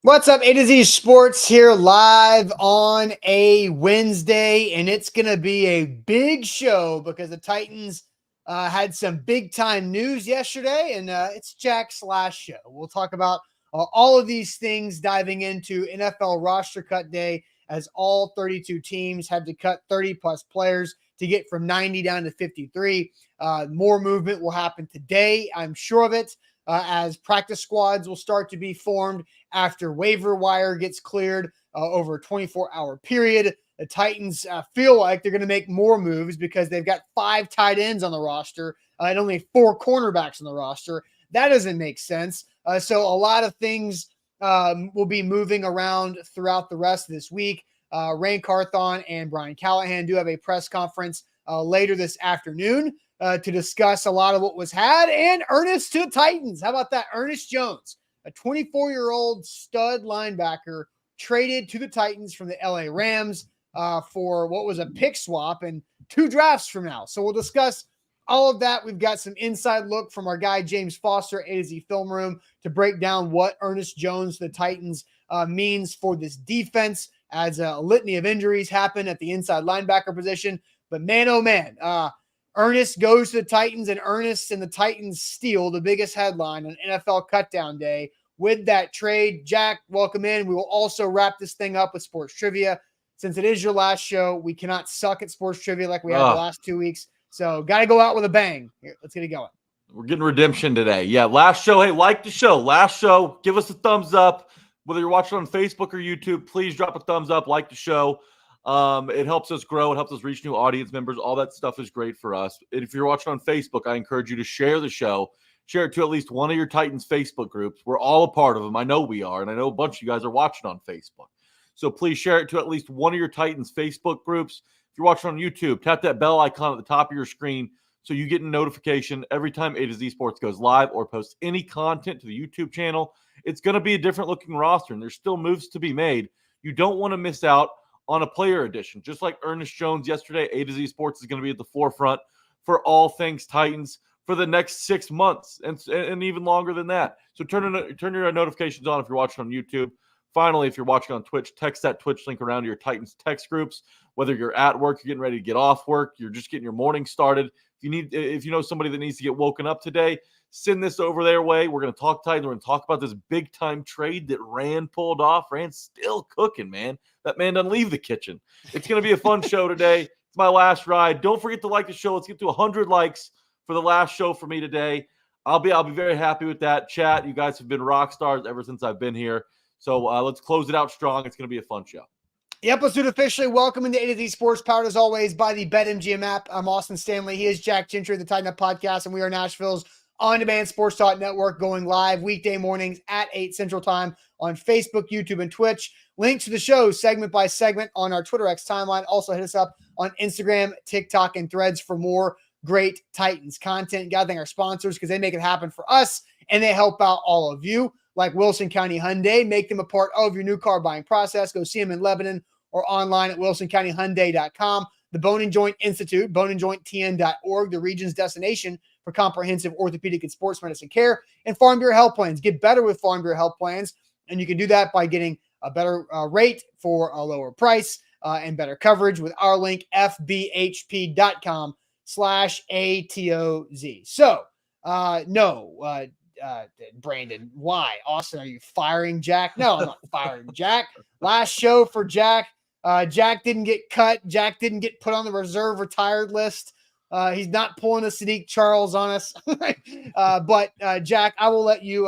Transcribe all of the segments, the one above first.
What's up, A to Z Sports here live on a Wednesday, and it's going to be a big show because the Titans had some big-time news yesterday, and it's Jack's last show. We'll talk about all of these things diving into NFL roster cut day as all 32 teams had to cut 30-plus players to get from 90 down to 53. More movement will happen today, I'm sure of it, as practice squads will start to be formed after waiver wire gets cleared over a 24-hour period. The Titans feel like they're going to make more moves because they've got 5 tight ends on the roster and only 4 cornerbacks on the roster. That doesn't make sense. So a lot of things will be moving around throughout the rest of this week. Rain Carthon and Brian Callahan do have a press conference later this afternoon to discuss a lot of what was had, and Ernest to the Titans. How about that? Ernest Jones, a 24-year-old stud linebacker, traded to the Titans from the LA Rams for what was a pick swap and 2 drafts from now. So we'll discuss all of that. We've got some inside look from our guy James Foster, A to Z Film Room, to break down what Ernest Jones to the Titans means for this defense as a litany of injuries happen at the inside linebacker position. But man, oh man, Ernest goes to the Titans, and Ernest and the Titans steal the biggest headline on NFL Cutdown Day with that trade. Jack, welcome in. We will also wrap this thing up with sports trivia. Since it is your last show, we cannot suck at sports trivia like we have the last 2 weeks. So got to go out with a bang. Here, let's get it going. We're getting redemption today. Yeah, last show. Hey, like the show. Last show. Give us a thumbs up. Whether you're watching on Facebook or YouTube, please drop a thumbs up. Like the show. It helps us grow. It helps us reach new audience members. All that stuff is great for us. If you're watching on Facebook, I encourage you to share the show. Share it to at least one of your Titans Facebook groups. We're all a part of them. I know we are, and I know a bunch of you guys are watching on Facebook. So please share it to at least one of your Titans Facebook groups. If you're watching on YouTube, tap that bell icon at the top of your screen so you get a notification every time A to Z Sports goes live or posts any content to the YouTube channel. It's going to be a different looking roster, and there's still moves to be made. You don't want to miss out on a player edition. Just like Ernest Jones yesterday, A to Z Sports is going to be at the forefront for all things Titans for the next 6 months and even longer than that. So turn your notifications on if you're watching on YouTube. Finally, if you're watching on Twitch, text that Twitch link around to your Titans text groups. Whether you're at work, you're getting ready to get off work, you're just getting your morning started. If you know somebody that needs to get woken up today, send this over their way. We're going to talk Titans. We're going to talk about this big-time trade that Rand pulled off. Rand's still cooking, man. That man doesn't leave the kitchen. It's going to be a fun show today. It's my last ride. Don't forget to like the show. Let's get to 100 likes for the last show for me today. I'll be very happy with that. Chat, you guys have been rock stars ever since I've been here. So let's close it out strong. It's going to be a fun show. Yep, let's do it officially. Welcome into A to Z Sports, powered as always by the BetMGM app. I'm Austin Stanley. He is Jack Gentry, the Tighten Up Podcast, and we are Nashville's on-demand sports talk network, going live weekday mornings at 8 Central Time on Facebook, YouTube, and Twitch. Links to the show segment by segment on our Twitter X timeline. Also hit us up on Instagram, TikTok, and Threads for more great Titans content. Got to thank our sponsors because they make it happen for us, and they help out all of you, like Wilson County Hyundai. Make them a part of your new car buying process. Go see them in Lebanon or online at wilsoncountyhyundai.com. The Bone and Joint Institute, boneandjointtn.org, the region's destination for comprehensive orthopedic and sports medicine care, and Farm Bureau Health Plans. Get better with Farm Bureau Health Plans, and you can do that by getting a better rate for a lower price and better coverage with our link, fbhp.com/ATOZ. So, Brandon, why? Austin, are you firing Jack? No, I'm not firing Jack. Last show for Jack. Jack didn't get cut. Jack didn't get put on the reserve retired list. He's not pulling a Sadiq Charles on us. But Jack, I will let you,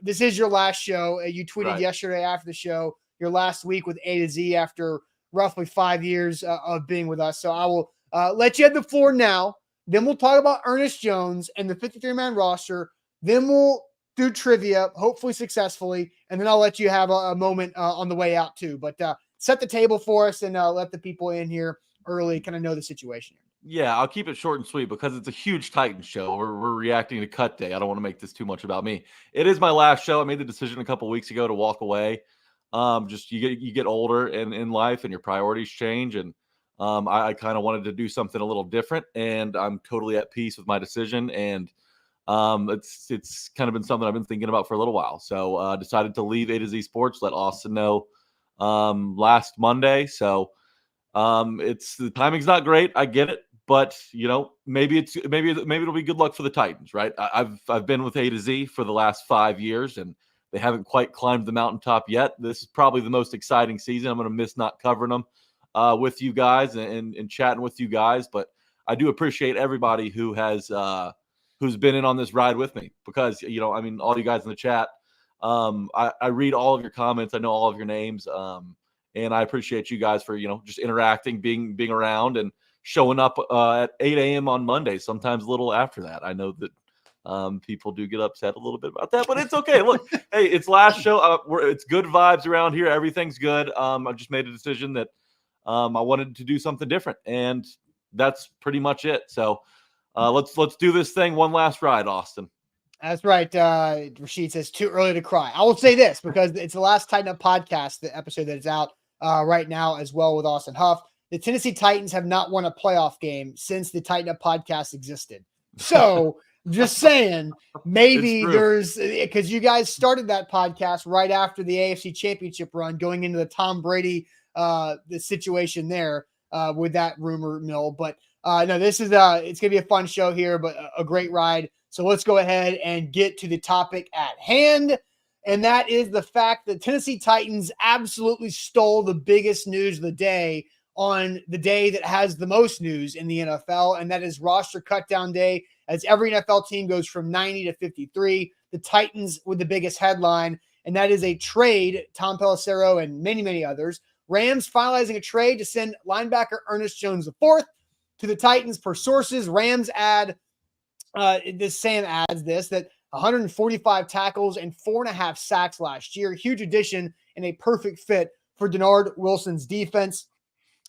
this is your last show. You tweeted yesterday after the show, your last week with A to Z after roughly 5 years of being with us. So I will let you have the floor now. Then we'll talk about Ernest Jones and the 53-man roster. Then we'll do trivia, hopefully successfully, and then I'll let you have a moment on the way out too. But set the table for us and let the people in here early kind of know the situation here. Yeah, I'll keep it short and sweet because it's a huge Titans show. We're reacting to cut day. I don't want to make this too much about me. It is my last show. I made the decision a couple weeks ago to walk away. Just you get older and in life and your priorities change, and I kind of wanted to do something a little different, and I'm totally at peace with my decision. And It's kind of been something I've been thinking about for a little while. So decided to leave A to Z Sports, let Austin know last Monday. So it's the timing's not great. I get it, but maybe it'll be good luck for the Titans, right? I've been with A to Z for the last 5 years, and they haven't quite climbed the mountaintop yet. This is probably the most exciting season. I'm going to miss not covering them with you guys and chatting with you guys, but I do appreciate everybody who has who's been in on this ride with me, because all you guys in the chat, I read all of your comments. I know all of your names. And I appreciate you guys for, just interacting, being around, and showing up at 8 a.m. on Monday, sometimes a little after that. I know that people do get upset a little bit about that, but it's okay. Look, hey, it's last show. It's good vibes around here. Everything's good. I just made a decision that I wanted to do something different, and that's pretty much it. So let's do this thing one last ride, Austin. That's right. Rashid says too early to cry. I will say this because it's the last Tighten Up podcast, the episode that is out right now as well with Austin Huff. The Tennessee Titans have not won a playoff game since the Tighten Up podcast existed. So just saying, maybe there's, because you guys started that podcast right after the AFC Championship run, going into the Tom Brady the situation there with that rumor mill. But no, this is it's gonna be a fun show here, but a great ride. So let's go ahead and get to the topic at hand. And that is the fact that Tennessee Titans absolutely stole the biggest news of the day on the day that has the most news in the NFL. And that is roster cutdown day, as every NFL team goes from 90 to 53. The Titans with the biggest headline, and that is a trade. Tom Pelissero and many, many others. Rams finalizing a trade to send linebacker Ernest Jones IV to the Titans. Per sources, Rams add Sam adds that 145 tackles and 4.5 sacks last year. Huge addition and a perfect fit for Denard Wilson's defense.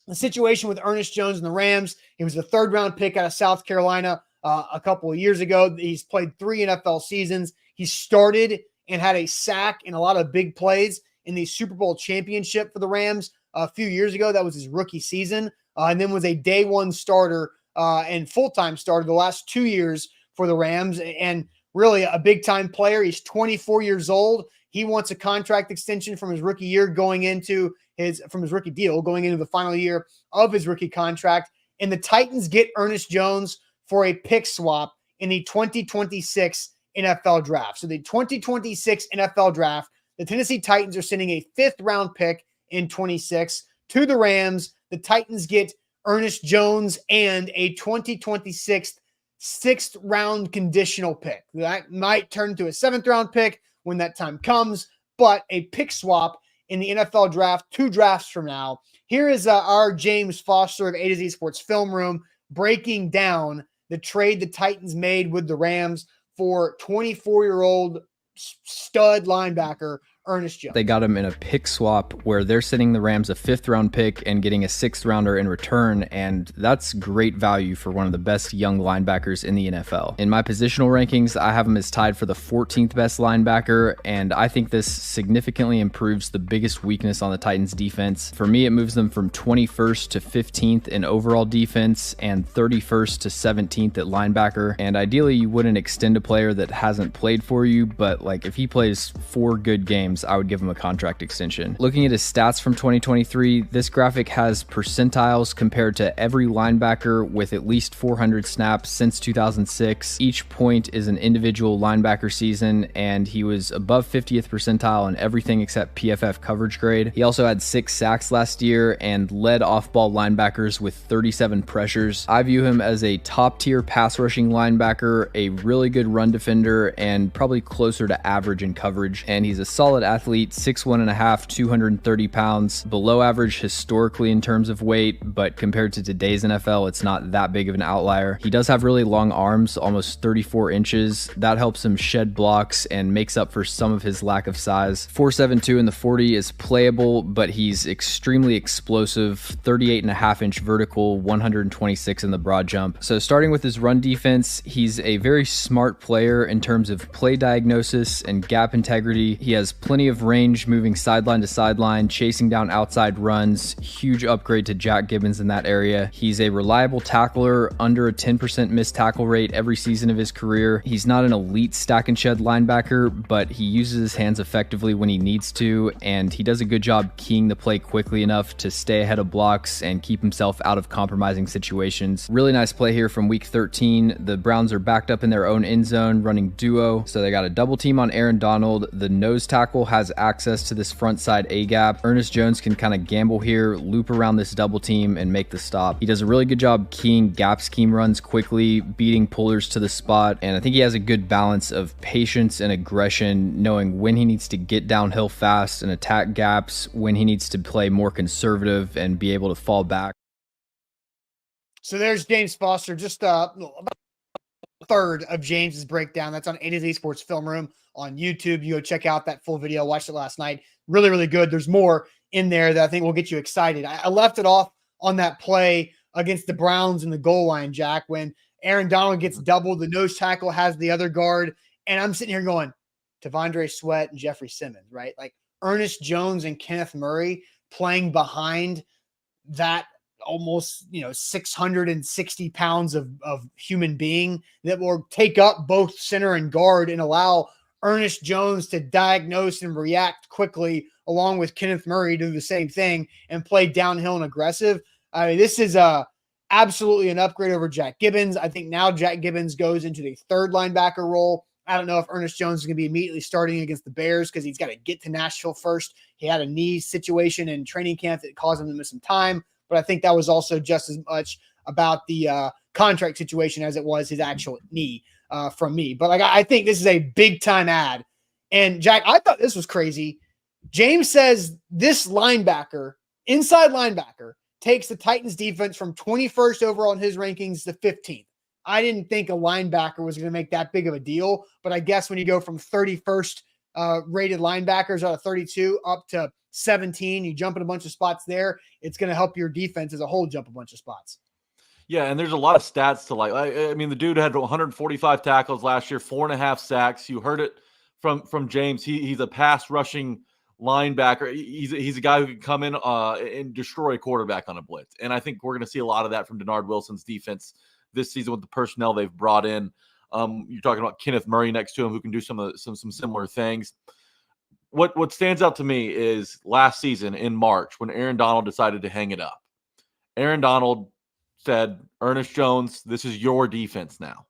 The situation with Ernest Jones and the Rams, he was a third-round pick out of South Carolina a couple of years ago. He's played 3 NFL seasons. He started and had a sack and a lot of big plays in the Super Bowl championship for the Rams a few years ago. That was his rookie season, and then was a day one starter and full-time starter the last 2 years for the Rams, and really a big-time player. He's 24 years old. He wants a contract extension from his rookie year going into his rookie deal going into the final year of his rookie contract. And the Titans get Ernest Jones for a pick swap in the 2026 NFL draft. So the 2026 NFL draft, the Tennessee Titans are sending a 5th-round pick in 26 to the Rams. The Titans get Ernest Jones and a 2026 6th-round conditional pick. That might turn into a 7th-round pick when that time comes, but a pick swap in the NFL draft 2 drafts from now. Here is our James Foster of A to Z Sports Film Room breaking down the trade the Titans made with the Rams for 24-year-old stud linebacker Ernest Jones. They got him in a pick swap where they're sending the Rams a 5th-round pick and getting a 6th-rounder in return, and that's great value for one of the best young linebackers in the NFL. In my positional rankings, I have him as tied for the 14th best linebacker, and I think this significantly improves the biggest weakness on the Titans defense. For me, it moves them from 21st to 15th in overall defense and 31st to 17th at linebacker, and ideally you wouldn't extend a player that hasn't played for you, but like if he plays 4 good games, I would give him a contract extension. Looking at his stats from 2023, this graphic has percentiles compared to every linebacker with at least 400 snaps since 2006. Each point is an individual linebacker season, and he was above 50th percentile in everything except PFF coverage grade. He also had 6 sacks last year and led off-ball linebackers with 37 pressures. I view him as a top-tier pass rushing linebacker, a really good run defender, and probably closer to average in coverage. And he's a solid athlete, 6'1.5", 230 pounds, below average historically in terms of weight, but compared to today's NFL, it's not that big of an outlier. He does have really long arms, almost 34 inches. That helps him shed blocks and makes up for some of his lack of size. 4.72 in the 40 is playable, but he's extremely explosive, 38.5-inch vertical, 126 in the broad jump. So starting with his run defense, he's a very smart player in terms of play diagnosis and gap integrity. He has plenty of range moving sideline to sideline, chasing down outside runs. Huge upgrade to Jack Gibbens in that area. He's a reliable tackler, under a 10% missed tackle rate every season of his career. He's not an elite stack and shed linebacker, but he uses his hands effectively when he needs to, and he does a good job keying the play quickly enough to stay ahead of blocks and keep himself out of compromising situations. Really nice play here from week 13. The Browns are backed up in their own end zone running duo, so they got a double team on Aaron Donald. The nose tackle has access to this front side A gap. Ernest Jones can kind of gamble here, loop around this double team and make the stop. He does a really good job keying gap scheme runs quickly, beating pullers to the spot, and I think he has a good balance of patience and aggression, knowing when he needs to get downhill fast and attack gaps, when he needs to play more conservative and be able to fall back. So there's James Foster, just about a third of James's breakdown. That's on A to Z Sports Film Room on YouTube. You go check out that full video. I watched it last night. Really, really good. There's more in there that I think will get you excited. I left it off on that play against the Browns in the goal line, Jack, when Aaron Donald gets doubled, the nose tackle has the other guard, and I'm sitting here going, T'Vondre Sweat and Jeffrey Simmons, right? Like Ernest Jones and Kenneth Murray playing behind that almost 660 pounds of human being that will take up both center and guard and allow Ernest Jones to diagnose and react quickly, along with Kenneth Murray to do the same thing and play downhill and aggressive. I mean, this is absolutely an upgrade over Jack Gibbons. I think now Jack Gibbons goes into the third linebacker role. I don't know if Ernest Jones is going to be immediately starting against the Bears because he's got to get to Nashville first. He had a knee situation in training camp that caused him to miss some time, but I think that was also just as much about the contract situation as it was his actual knee from me. But like, I think this is a big time ad. And Jack, I thought this was crazy. James says this linebacker, inside linebacker, takes the Titans defense from 21st overall in his rankings to 15th. I didn't think a linebacker was going to make that big of a deal, but I guess when you go from 31st rated linebackers out of 32 up to 17, you jump in a bunch of spots there. It's going to help your defense as a whole jump a bunch of spots. Yeah, and there's a lot of stats to like. I mean, the dude had 145 tackles last year, 4.5 sacks. You heard it from James. He's a pass rushing linebacker. He's a guy who can come in and destroy a quarterback on a blitz. And I think we're going to see a lot of that from Denard Wilson's defense this season with the personnel they've brought in. You're talking about Kenneth Murray next to him who can do some similar things. What stands out to me is last season in March when Aaron Donald decided to hang it up. Aaron Donald said, Ernest Jones, this is your defense now.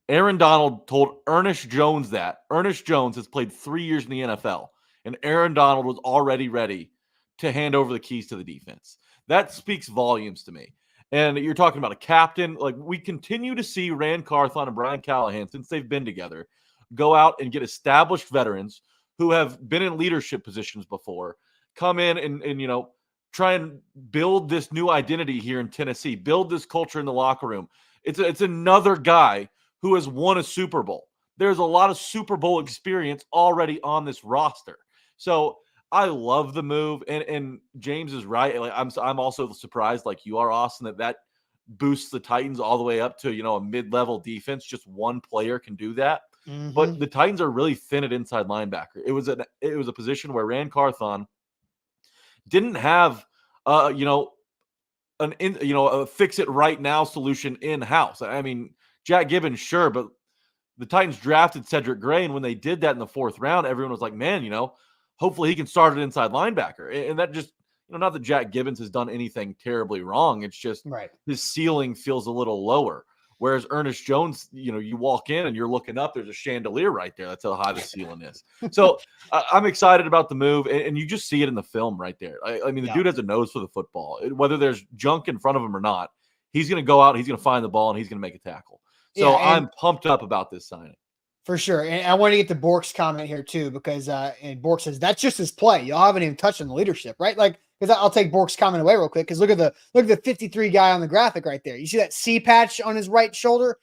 Aaron Donald told Ernest Jones that. Ernest Jones has played 3 years in the NFL, and Aaron Donald was already ready to hand over the keys to the defense. That speaks volumes to me. And you're talking about a captain. Like, we continue to see Rand Carthon and Brian Callahan, since they've been together, go out and get established veterans who have been in leadership positions before, come in and try and build this new identity here in Tennessee, build this culture in the locker room. It's another guy who has won a Super Bowl. There's a lot of Super Bowl experience already on this roster. So I love the move, and James is right. Like, I'm also surprised, like you are, Austin, that boosts the Titans all the way up to a mid-level defense. Just one player can do that. Mm-hmm. But the Titans are really thin at inside linebacker. It was a position where Rand Carthon didn't have a fix it right now solution in house. I mean, Jack Gibbons, sure, but the Titans drafted Cedric Gray, and when they did that in the 4th round, everyone was like, man, hopefully he can start at inside linebacker. And that just, not that Jack Gibbons has done anything terribly wrong. It's just his ceiling feels a little lower. Whereas Ernest Jones, you walk in and you're looking up, there's a chandelier right there. That's how high the ceiling is. So I'm excited about the move. And you just see it in the film right there. I mean, the dude has a nose for the football. Whether there's junk in front of him or not, he's going to go out, he's going to find the ball, and he's going to make a tackle. So I'm pumped up about this signing. For sure. And I want to get to Burks' comment here too, because and Burks says that's just his play. Y'all haven't even touched on the leadership, right? Like, because I'll take Burks' comment away real quick, because look at the 53 guy on the graphic right there. You see that C patch on his right shoulder?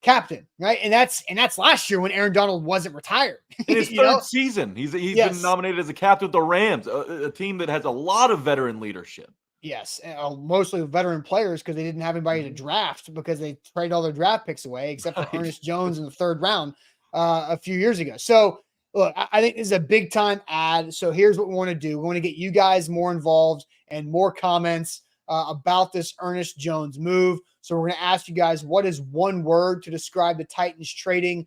Captain, right? And that's last year when Aaron Donald wasn't retired. In his third season. He's been nominated as a captain with the Rams, a team that has a lot of veteran leadership. Yes, mostly veteran players, because they didn't have anybody to draft because they traded all their draft picks away, except for Ernest Jones in the 3rd round a few years ago. So look, I think this is a big time ad. So here's what we want to do. We want to get you guys more involved and more comments about this Ernest Jones move. So we're going to ask you guys, what is one word to describe the Titans trading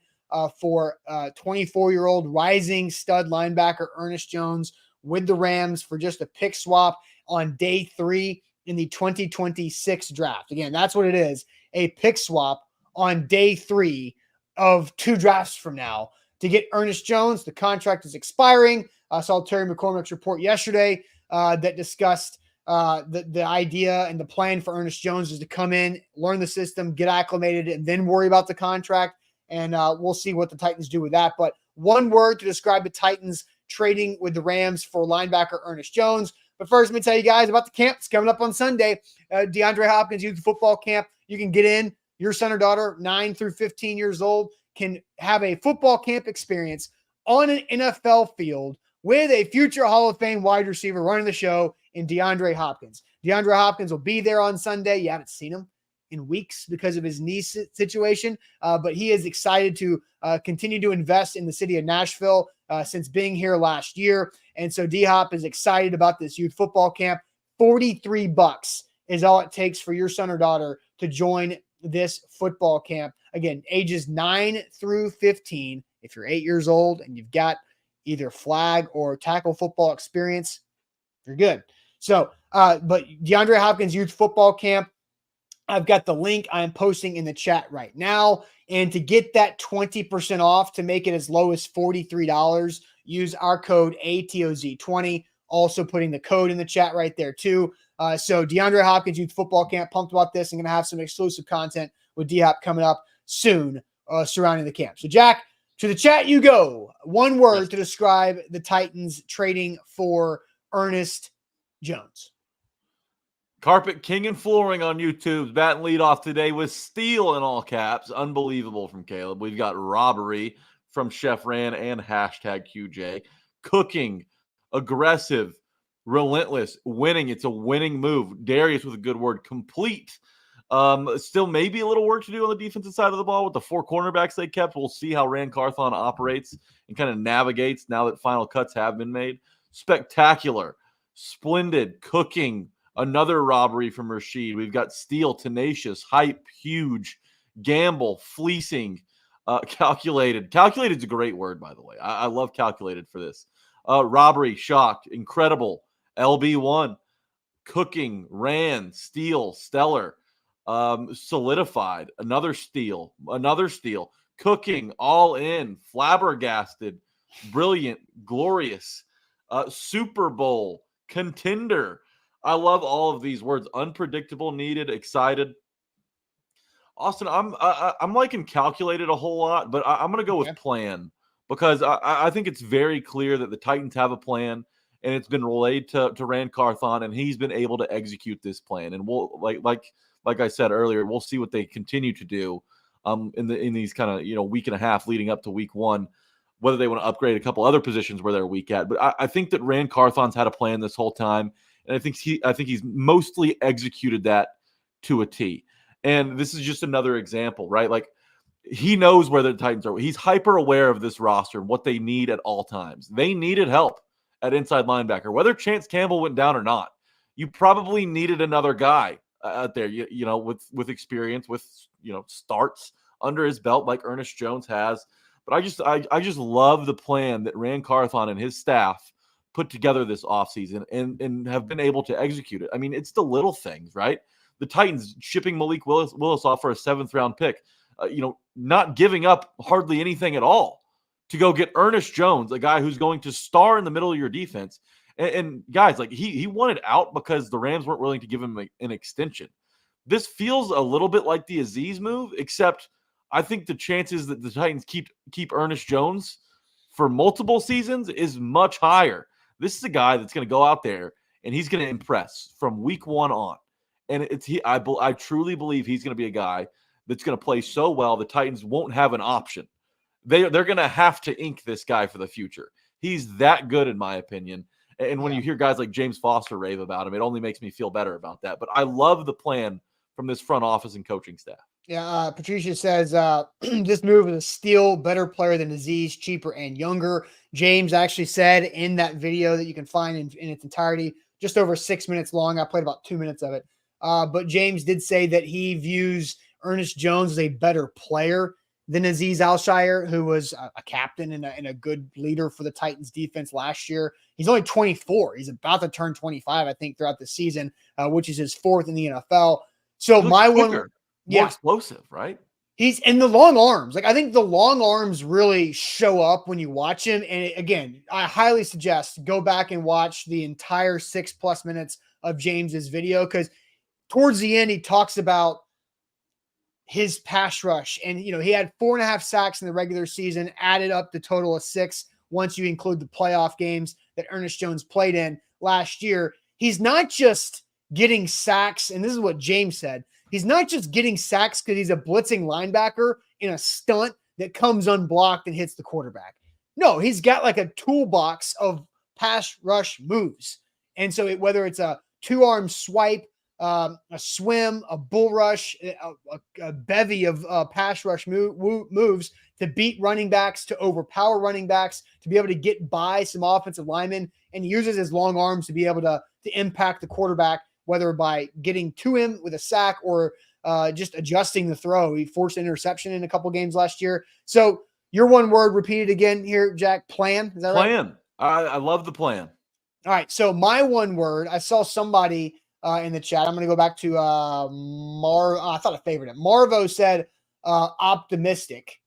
for 24-year-old rising stud linebacker Ernest Jones with the Rams for just a pick swap on day 3 in the 2026 draft? Again, that's what it is, a pick swap on day 3 of 2 drafts from now to get Ernest Jones. The contract is expiring. I saw Terry McCormick's report yesterday that discussed the idea and the plan for Ernest Jones is to come in, learn the system, get acclimated, and then worry about the contract. And we'll see what the Titans do with that. But one word to describe the Titans trading with the Rams for linebacker Ernest Jones. But first, let me tell you guys about the camp. It's coming up on Sunday. DeAndre Hopkins Youth Football Camp. You can get in. Your son or daughter, 9 through 15 years old, can have a football camp experience on an NFL field with a future Hall of Fame wide receiver running the show in DeAndre Hopkins. DeAndre Hopkins will be there on Sunday. You haven't seen him in weeks because of his knee situation, but he is excited to continue to invest in the city of Nashville since being here last year. And so D-Hop is excited about this youth football camp. $43 is all it takes for your son or daughter to join this football camp. Again, ages 9 through 15. If you're 8 years old and you've got either flag or tackle football experience, you're good. So, but DeAndre Hopkins Youth Football Camp, I've got the link I am posting in the chat right now. And to get that 20% off, to make it as low as $43, use our code ATOZ20. Also putting the code in the chat right there too. So DeAndre Hopkins Youth Football Camp, pumped about this. I'm going to have some exclusive content with D-Hop coming up soon surrounding the camp. So Jack, to the chat you go. One word to describe the Titans trading for Ernest Jones. Carpet King and Flooring on YouTube's batting lead off today with steal in all caps. Unbelievable from Caleb. We've got robbery from Chef Ran and hashtag QJ. Cooking, aggressive, relentless, winning. It's a winning move. Darius with a good word. Complete. Still maybe a little work to do on the defensive side of the ball with the 4 cornerbacks they kept. We'll see how Rand Carthon operates and kind of navigates now that final cuts have been made. Spectacular, splendid, cooking. Another robbery from Rashid. We've got steal, tenacious, hype, huge, gamble, fleecing, calculated. Calculated is a great word, by the way. I love calculated for this. Robbery, shock, incredible, LB1, cooking, ran, steal, stellar, solidified, another steal, cooking, all in, flabbergasted, brilliant, glorious, Super Bowl, contender. I love all of these words. Unpredictable, needed, excited. Austin, I'm liking calculated a whole lot, but I'm going to go with plan because I think it's very clear that the Titans have a plan, and it's been relayed to Rand Carthon, and he's been able to execute this plan. And we'll like I said earlier, we'll see what they continue to do in these kind of week and a half leading up to week 1, whether they want to upgrade a couple other positions where they're weak at. But I think that Rand Carthon's had a plan this whole time. And I think he's mostly executed that to a T. And this is just another example, right? Like, he knows where the Titans are. He's hyper aware of this roster and what they need at all times. They needed help at inside linebacker, whether Chance Campbell went down or not. You probably needed another guy out there, with experience, with starts under his belt like Ernest Jones has. But I just love the plan that Rand Carthon and his staff put together this offseason and have been able to execute it. I mean, it's the little things, right? The Titans shipping Malik Willis off for a 7th-round pick, not giving up hardly anything at all to go get Ernest Jones, a guy who's going to star in the middle of your defense. And guys, like he wanted out because the Rams weren't willing to give him an extension. This feels a little bit like the Aziz move, except I think the chances that the Titans keep Ernest Jones for multiple seasons is much higher. This is a guy that's going to go out there and he's going to impress from week 1 on. And I truly believe he's going to be a guy that's going to play so well the Titans won't have an option. They're going to have to ink this guy for the future. He's that good, in my opinion. And when you hear guys like James Foster rave about him, it only makes me feel better about that. But I love the plan from this front office and coaching staff. Yeah, Patricia says this move is a steal, better player than Aziz, cheaper and younger. James actually said in that video that you can find in its entirety, just over 6 minutes long. I played about 2 minutes of it. But James did say that he views Ernest Jones as a better player than Aziz Alshire, who was a captain and a good leader for the Titans defense last year. He's only 24. He's about to turn 25, I think, throughout the season, which is his fourth in the NFL. So my quicker. one, More explosive, right? he's in the long arms. Like, I think the long arms really show up when you watch him. And again, I highly suggest go back and watch the entire 6+ minutes of James's video, because towards the end, he talks about his pass rush. And, he had 4.5 sacks in the regular season, added up the total of 6 once you include the playoff games that Ernest Jones played in last year. He's not just getting sacks, and this is what James said. He's not just getting sacks because he's a blitzing linebacker in a stunt that comes unblocked and hits the quarterback. No, he's got like a toolbox of pass rush moves. And so whether it's a 2-arm swipe, a swim, a bull rush, a bevy of pass rush moves to beat running backs, to overpower running backs, to be able to get by some offensive linemen, and he uses his long arms to be able to impact the quarterback, whether by getting to him with a sack or just adjusting the throw. He forced an interception in a couple games last year. So your one word repeated again here, Jack, plan. Is that right? Plan. I love the plan. All right. So my one word, I saw somebody in the chat. I'm going to go back to I thought I favored it. Marvo said optimistic.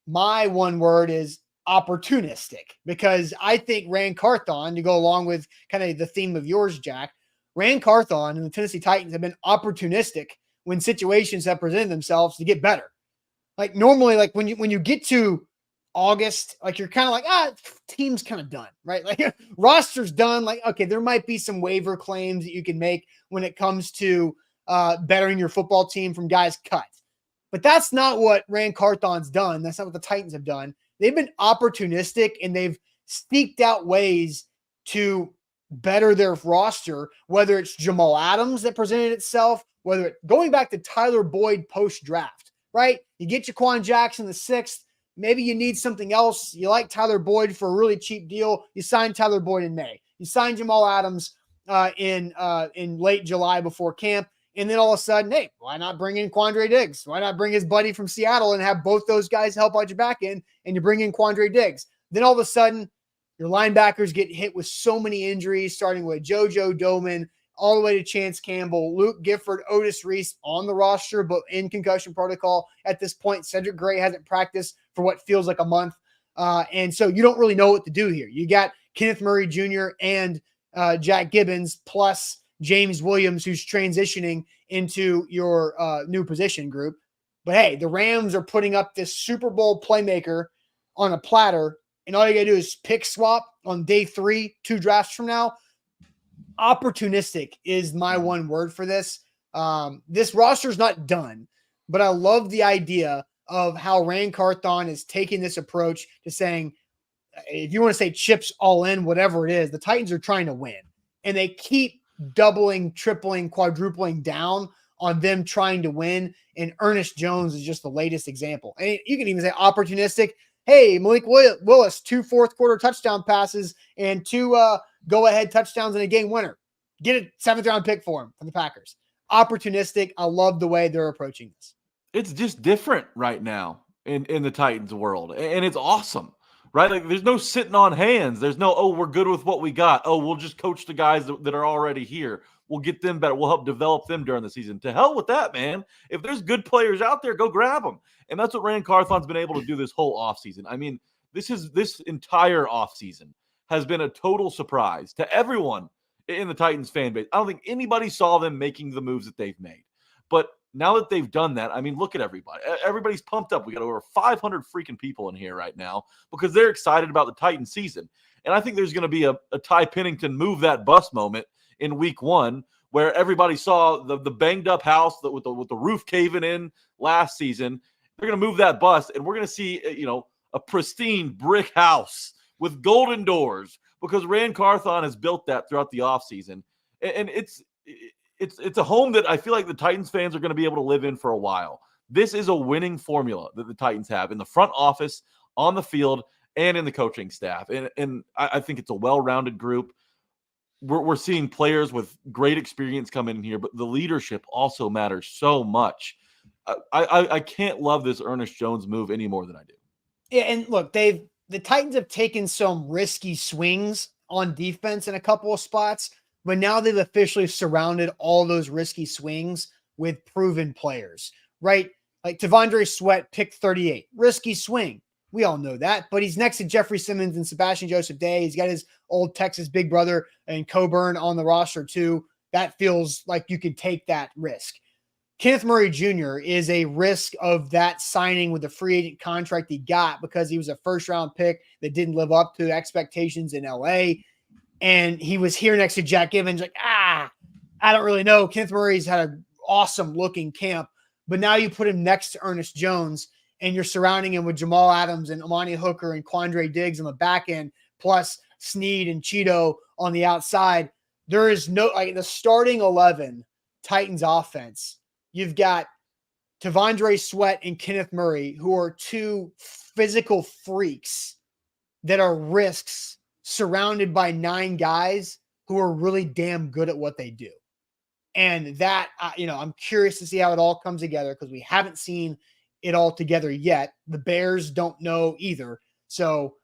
My one word is opportunistic, because I think Rand Carthon, to go along with kind of the theme of yours, Jack, Rand Carthon and the Tennessee Titans have been opportunistic when situations have presented themselves to get better. Like normally, like when you get to August, like you're kind of like, team's kind of done, right? Like roster's done. Like, okay, there might be some waiver claims that you can make when it comes to bettering your football team from guys cut. But that's not what Rand Carthon's done. That's not what the Titans have done. They've been opportunistic, and they've sneaked out ways to better their roster, whether it's Jamal Adams that presented itself, whether it going back to Tyler Boyd post-draft, right? You get Jaquan Jackson the 6th. Maybe you need something else. You like Tyler Boyd for a really cheap deal. You sign Tyler Boyd in May. You sign Jamal Adams in late July before camp. And then all of a sudden, hey, why not bring in Quandre Diggs? Why not bring his buddy from Seattle and have both those guys help out your back end, and you bring in Quandre Diggs? Then all of a sudden, your linebackers get hit with so many injuries, starting with JoJo Doman all the way to Chance Campbell, Luke Gifford, Otis Reese on the roster, but in concussion protocol at this point. Cedric Gray hasn't practiced for what feels like a month. And so you don't really know what to do here. You got Kenneth Murray Jr. and Jack Gibbons plus James Williams, who's transitioning into your new position group. But hey, the Rams are putting up this Super Bowl playmaker on a platter, and all you got to do is pick swap on day 3, 2 drafts from now. Opportunistic is my one word for this. This roster's not done, but I love the idea of how Rand Carthon is taking this approach to saying, if you want to say chips all in, whatever it is, the Titans are trying to win. And they keep doubling, tripling, quadrupling down on them trying to win. And Ernest Jones is just the latest example. And you can even say opportunistic. Hey, Malik Willis, 2 fourth-quarter touchdown passes and 2 go-ahead touchdowns in a game winner. Get a 7th-round pick for him from the Packers. Opportunistic. I love the way they're approaching this. It's just different right now in the Titans world, and it's awesome, right? Like there's no sitting on hands. There's no, oh, we're good with what we got. Oh, we'll just coach the guys that are already here. We'll get them better. We'll help develop them during the season. To hell with that, man. If there's good players out there, go grab them. And that's what Rand Carthon's been able to do this whole offseason. I mean, this entire offseason has been a total surprise to everyone in the Titans fan base. I don't think anybody saw them making the moves that they've made. But now that they've done that, I mean, look at everybody. Everybody's pumped up. We got over 500 freaking people in here right now because they're excited about the Titan season. And I think there's going to be a Ty Pennington move that bus moment in week 1 where everybody saw the banged up house with the roof caving in last season. They're going to move that bus, and we're going to see, a pristine brick house with golden doors because Rand Carthon has built that throughout the offseason. And it's a home that I feel like the Titans fans are going to be able to live in for a while. This is a winning formula that the Titans have in the front office, on the field, and in the coaching staff. And I think it's a well-rounded group. We're seeing players with great experience come in here, but the leadership also matters so much. I can't love this Ernest Jones move any more than I do. Yeah, and look, the Titans have taken some risky swings on defense in a couple of spots, but now they've officially surrounded all those risky swings with proven players, right? Like T'Vondre Sweat, pick 38, risky swing. We all know that, but he's next to Jeffrey Simmons and Sebastian Joseph Day. He's got his old Texas big brother and Coburn on the roster too. That feels like you could take that risk. Kenneth Murray Jr. is a risk of that signing with the free agent contract he got because he was a first-round pick that didn't live up to expectations in L.A., and he was here next to Jack Evans. Like, I don't really know. Kenneth Murray's had an awesome-looking camp, but now you put him next to Ernest Jones, and you're surrounding him with Jamal Adams and Amani Hooker and Quandre Diggs on the back end, plus Snead and Cheeto on the outside. There is no – like the starting 11 Titans offense – you've got T'Vondre Sweat and Kenneth Murray, who are two physical freaks that are risks surrounded by 9 guys who are really damn good at what they do. And that, I'm curious to see how it all comes together because we haven't seen it all together yet. The Bears don't know either. So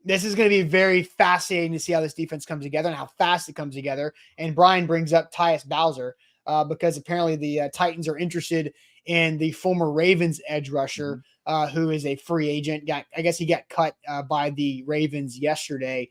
this is going to be very fascinating to see how this defense comes together and how fast it comes together. And Brian brings up Tyus Bowser. Because apparently the Titans are interested in the former Ravens edge rusher, who is a free agent. I guess he got cut by the Ravens yesterday.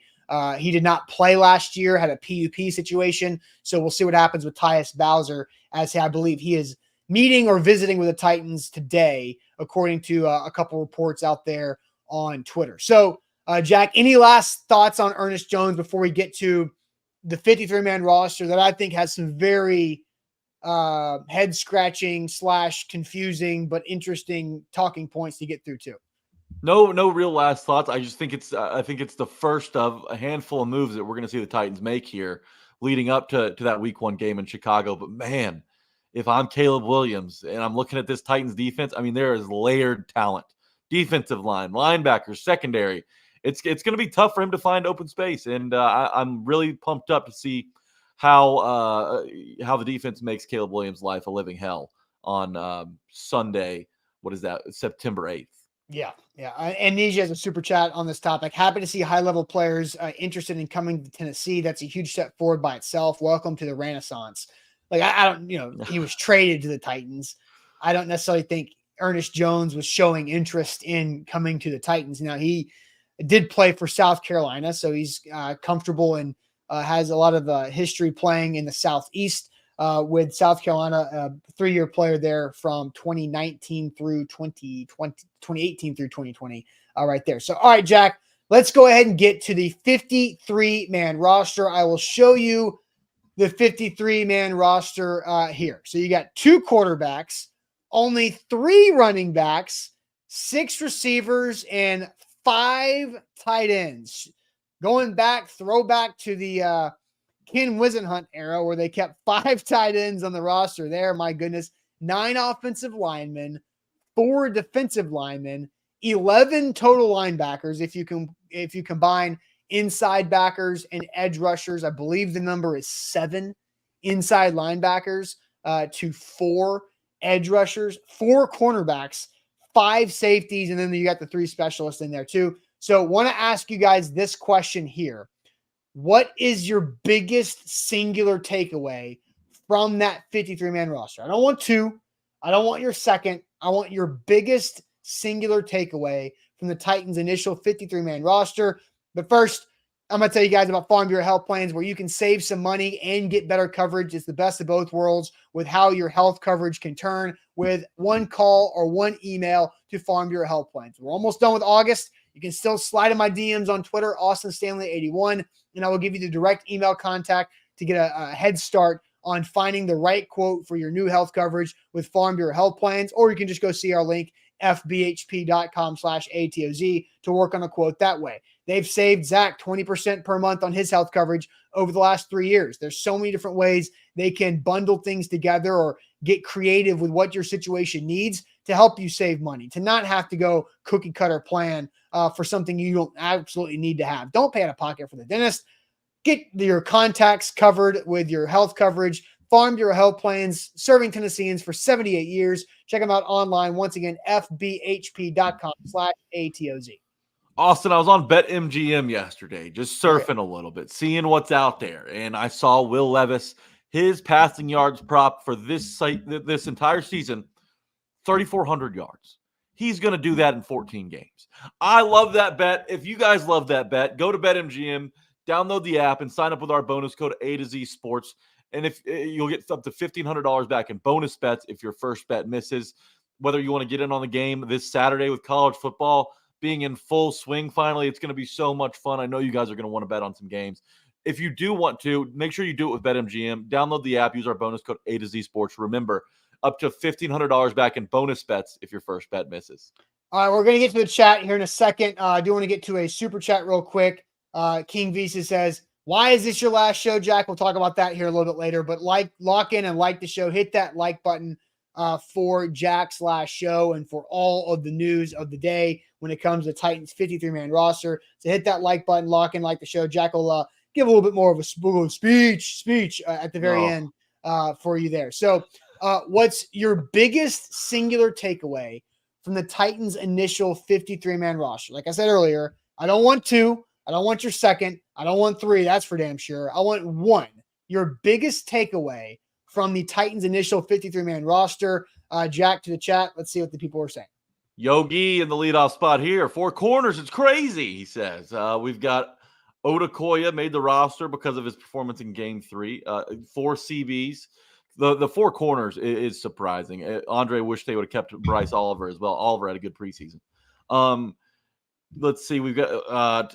He did not play last year, had a PUP situation. So we'll see what happens with Tyus Bowser, as I believe he is meeting or visiting with the Titans today, according to a couple reports out there on Twitter. So, Jack, any last thoughts on Ernest Jones before we get to the 53-man roster that I think has some very head scratching / confusing but interesting talking points to get through too? No real last thoughts. I just think I think it's the first of a handful of moves that we're going to see the Titans make here leading up to that week 1 game in Chicago. But man, if I'm Caleb Williams and I'm looking at this Titans defense, I mean, there is layered talent, defensive line, linebackers, secondary. It's going to be tough for him to find open space. And I'm really pumped up to see how the defense makes Caleb Williams' life a living hell on Sunday. What is that? September 8th. Yeah. And Nija has a super chat on this topic. Happy to see high-level players interested in coming to Tennessee. That's a huge step forward by itself. Welcome to the Renaissance. Like, I don't, he was traded to the Titans. I don't necessarily think Ernest Jones was showing interest in coming to the Titans. Now, he did play for South Carolina, so he's comfortable and has a lot of history playing in the Southeast with South Carolina, a 3-year player there from 2019 through 2018 through 2020 right there. So, all right, Jack, let's go ahead and get to the 53-man roster. I will show you the 53-man roster here. So you got 2 quarterbacks, only 3 running backs, 6 receivers, and 5 tight ends. Going back, throwback to the Ken Wisenhunt era where they kept 5 tight ends on the roster there. My goodness. 9 offensive linemen, 4 defensive linemen, 11 total linebackers. If you combine inside backers and edge rushers, I believe the number is 7 inside linebackers to 4 edge rushers, 4 cornerbacks, 5 safeties, and then you got the 3 specialists in there too. So want to ask you guys this question here. What is your biggest singular takeaway from that 53-man roster? I don't want 2. I don't want your second. I want your biggest singular takeaway from the Titans' initial 53-man roster. But first, I'm going to tell you guys about Farm Bureau Health Plans, where you can save some money and get better coverage. It's the best of both worlds with how your health coverage can turn with 1 call or 1 email to Farm Bureau Health Plans. We're almost done with August. You can still slide in my DMs on Twitter, AustinStanley81, and I will give you the direct email contact to get a head start on finding the right quote for your new health coverage with Farm Bureau Health Plans, or you can just go see our link fbhp.com/ATOZ to work on a quote that way. They've saved Zach 20% per month on his health coverage over the last 3 years. There's so many different ways they can bundle things together or get creative with what your situation needs to help you save money, to not have to go cookie cutter plan for something you don't absolutely need to have. Don't pay out of pocket for the dentist. Get your contacts covered with your health coverage. Farm Bureau Health Plans, serving Tennesseans for 78 years. Check them out online. Once again, fbhp.com/ATOZ. Austin, I was on BetMGM yesterday, just surfing a little bit, seeing what's out there. And I saw Will Levis, his passing yards prop for this entire season, 3,400 yards. He's going to do that in 14 games. I love that bet. If you guys love that bet, go to BetMGM, download the app, and sign up with our bonus code A to Z Sports. And if you'll get up to $1,500 back in bonus bets if your first bet misses. Whether you want to get in on the game this Saturday with college football being in full swing finally, it's going to be so much fun. I know you guys are going to want to bet on some games. If you do want to, make sure you do it with BetMGM. Download the app, use our bonus code A to Z Sports. Remember, up to $1,500 back in bonus bets if your first bet misses. All right, we're going to get to the chat here in a second. I do want to get to a super chat real quick. King Visa says, why is this your last show, Jack? We'll talk about that here a little bit later. But lock in and like the show. Hit that like button for Jack's last show and for all of the news of the day when it comes to Titans 53-man roster. So hit that like button, lock in, like the show. Jack will give a little bit more of a speech at the very end for you there. So what's your biggest singular takeaway from the Titans' initial 53-man roster? Like I said earlier, I don't want two. I don't want your second. I don't want three. That's for damn sure. I want one. Your biggest takeaway from the Titans' initial 53-man roster. Jack, to the chat. Let's see what the people are saying. Yogi in the leadoff spot here. 4 corners. It's crazy, he says. We've got Odakoya made the roster because of his performance in Game 3. 4 CBs. The 4 corners is surprising. Andre wished they would have kept Bryce Oliver as well. Oliver had a good preseason. Let's see. We've got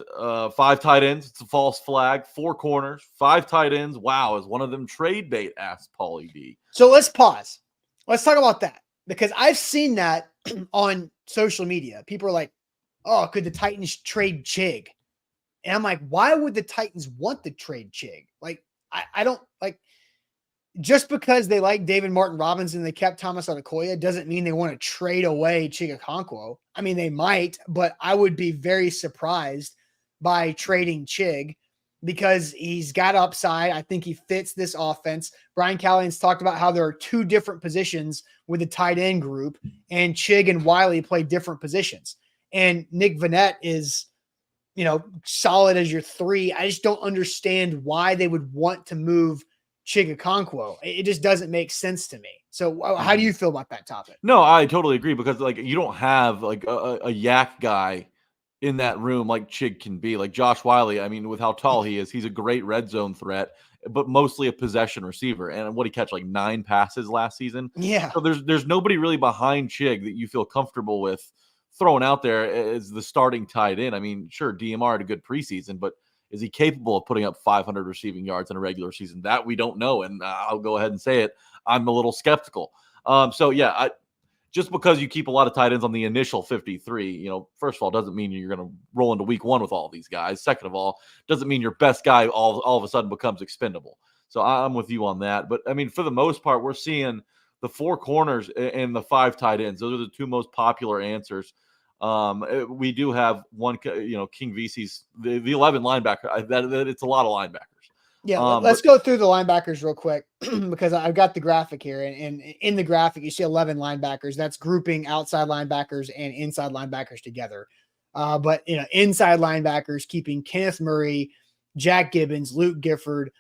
5 tight ends. It's a false flag. 4 corners. 5 tight ends. Wow, is one of them trade bait? Asked Paulie D. So let's pause. Let's talk about that because I've seen that on social media. People are like, "Oh, could the Titans trade Chig?" And I'm like, "Why would the Titans want to trade Chig?" Like, I don't like. Just because they like David Martin Robinson and they kept Thomas Odakoya doesn't mean they want to trade away Chig Okonkwo. I mean, they might, but I would be very surprised by trading Chig because he's got upside. I think he fits this offense. Brian Callahan's talked about how there are 2 different positions with the tight end group, and Chig and Wiley play different positions. And Nick Vannett is, solid as your 3. I just don't understand why they would want to move Chig Okonkwo. It just doesn't make sense to me. So how do you feel about that topic? No, I totally agree because you don't have a yak guy in that room like Chig can be. Like Josh Wiley, I mean, with how tall he is, he's a great red zone threat, but mostly a possession receiver. And what he catch 9 passes last season. Yeah. So there's nobody really behind Chig that you feel comfortable with throwing out there as the starting tight end. I mean, sure, DMR had a good preseason, but is he capable of putting up 500 receiving yards in a regular season? That we don't know, and I'll go ahead and say it. I'm a little skeptical. Just because you keep a lot of tight ends on the initial 53, first of all, doesn't mean you're going to roll into week 1 with all these guys. Second of all, doesn't mean your best guy all of a sudden becomes expendable. So I'm with you on that. But, I mean, for the most part, we're seeing the 4 corners and the 5 tight ends. Those are the 2 most popular answers. We do have one, King VC's the 11 linebacker. That it's a lot of linebackers. Yeah, let's go through the linebackers real quick because I've got the graphic here, and in the graphic you see 11 linebackers. That's grouping outside linebackers and inside linebackers together. But inside linebackers keeping Kenneth Murray, Jack Gibbons, Luke Gifford,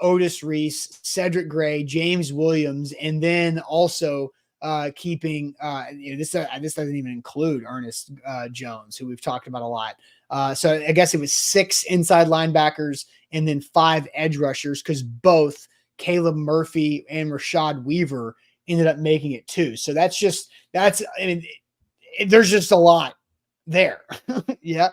Otis Reese, Cedric Gray, James Williams, and then also keeping this doesn't even include Ernest Jones, who we've talked about a lot. So I guess it was 6 inside linebackers and then 5 edge rushers because both Caleb Murphy and Rashad Weaver ended up making it too. So there's just a lot there. Yeah.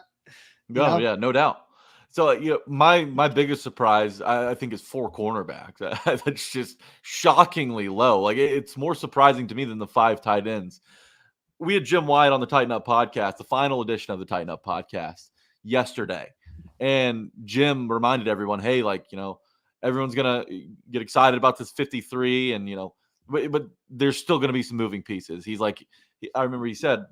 Yeah, no doubt. So, my biggest surprise, I think, is 4 cornerbacks. That's just shockingly low. It's more surprising to me than the 5 tight ends. we had Jim White on the Tighten Up podcast, the final edition of the Tighten Up podcast yesterday. And Jim reminded everyone, hey, like, everyone's going to get excited about this 53 and, but there's still going to be some moving pieces. He's like, I remember he said,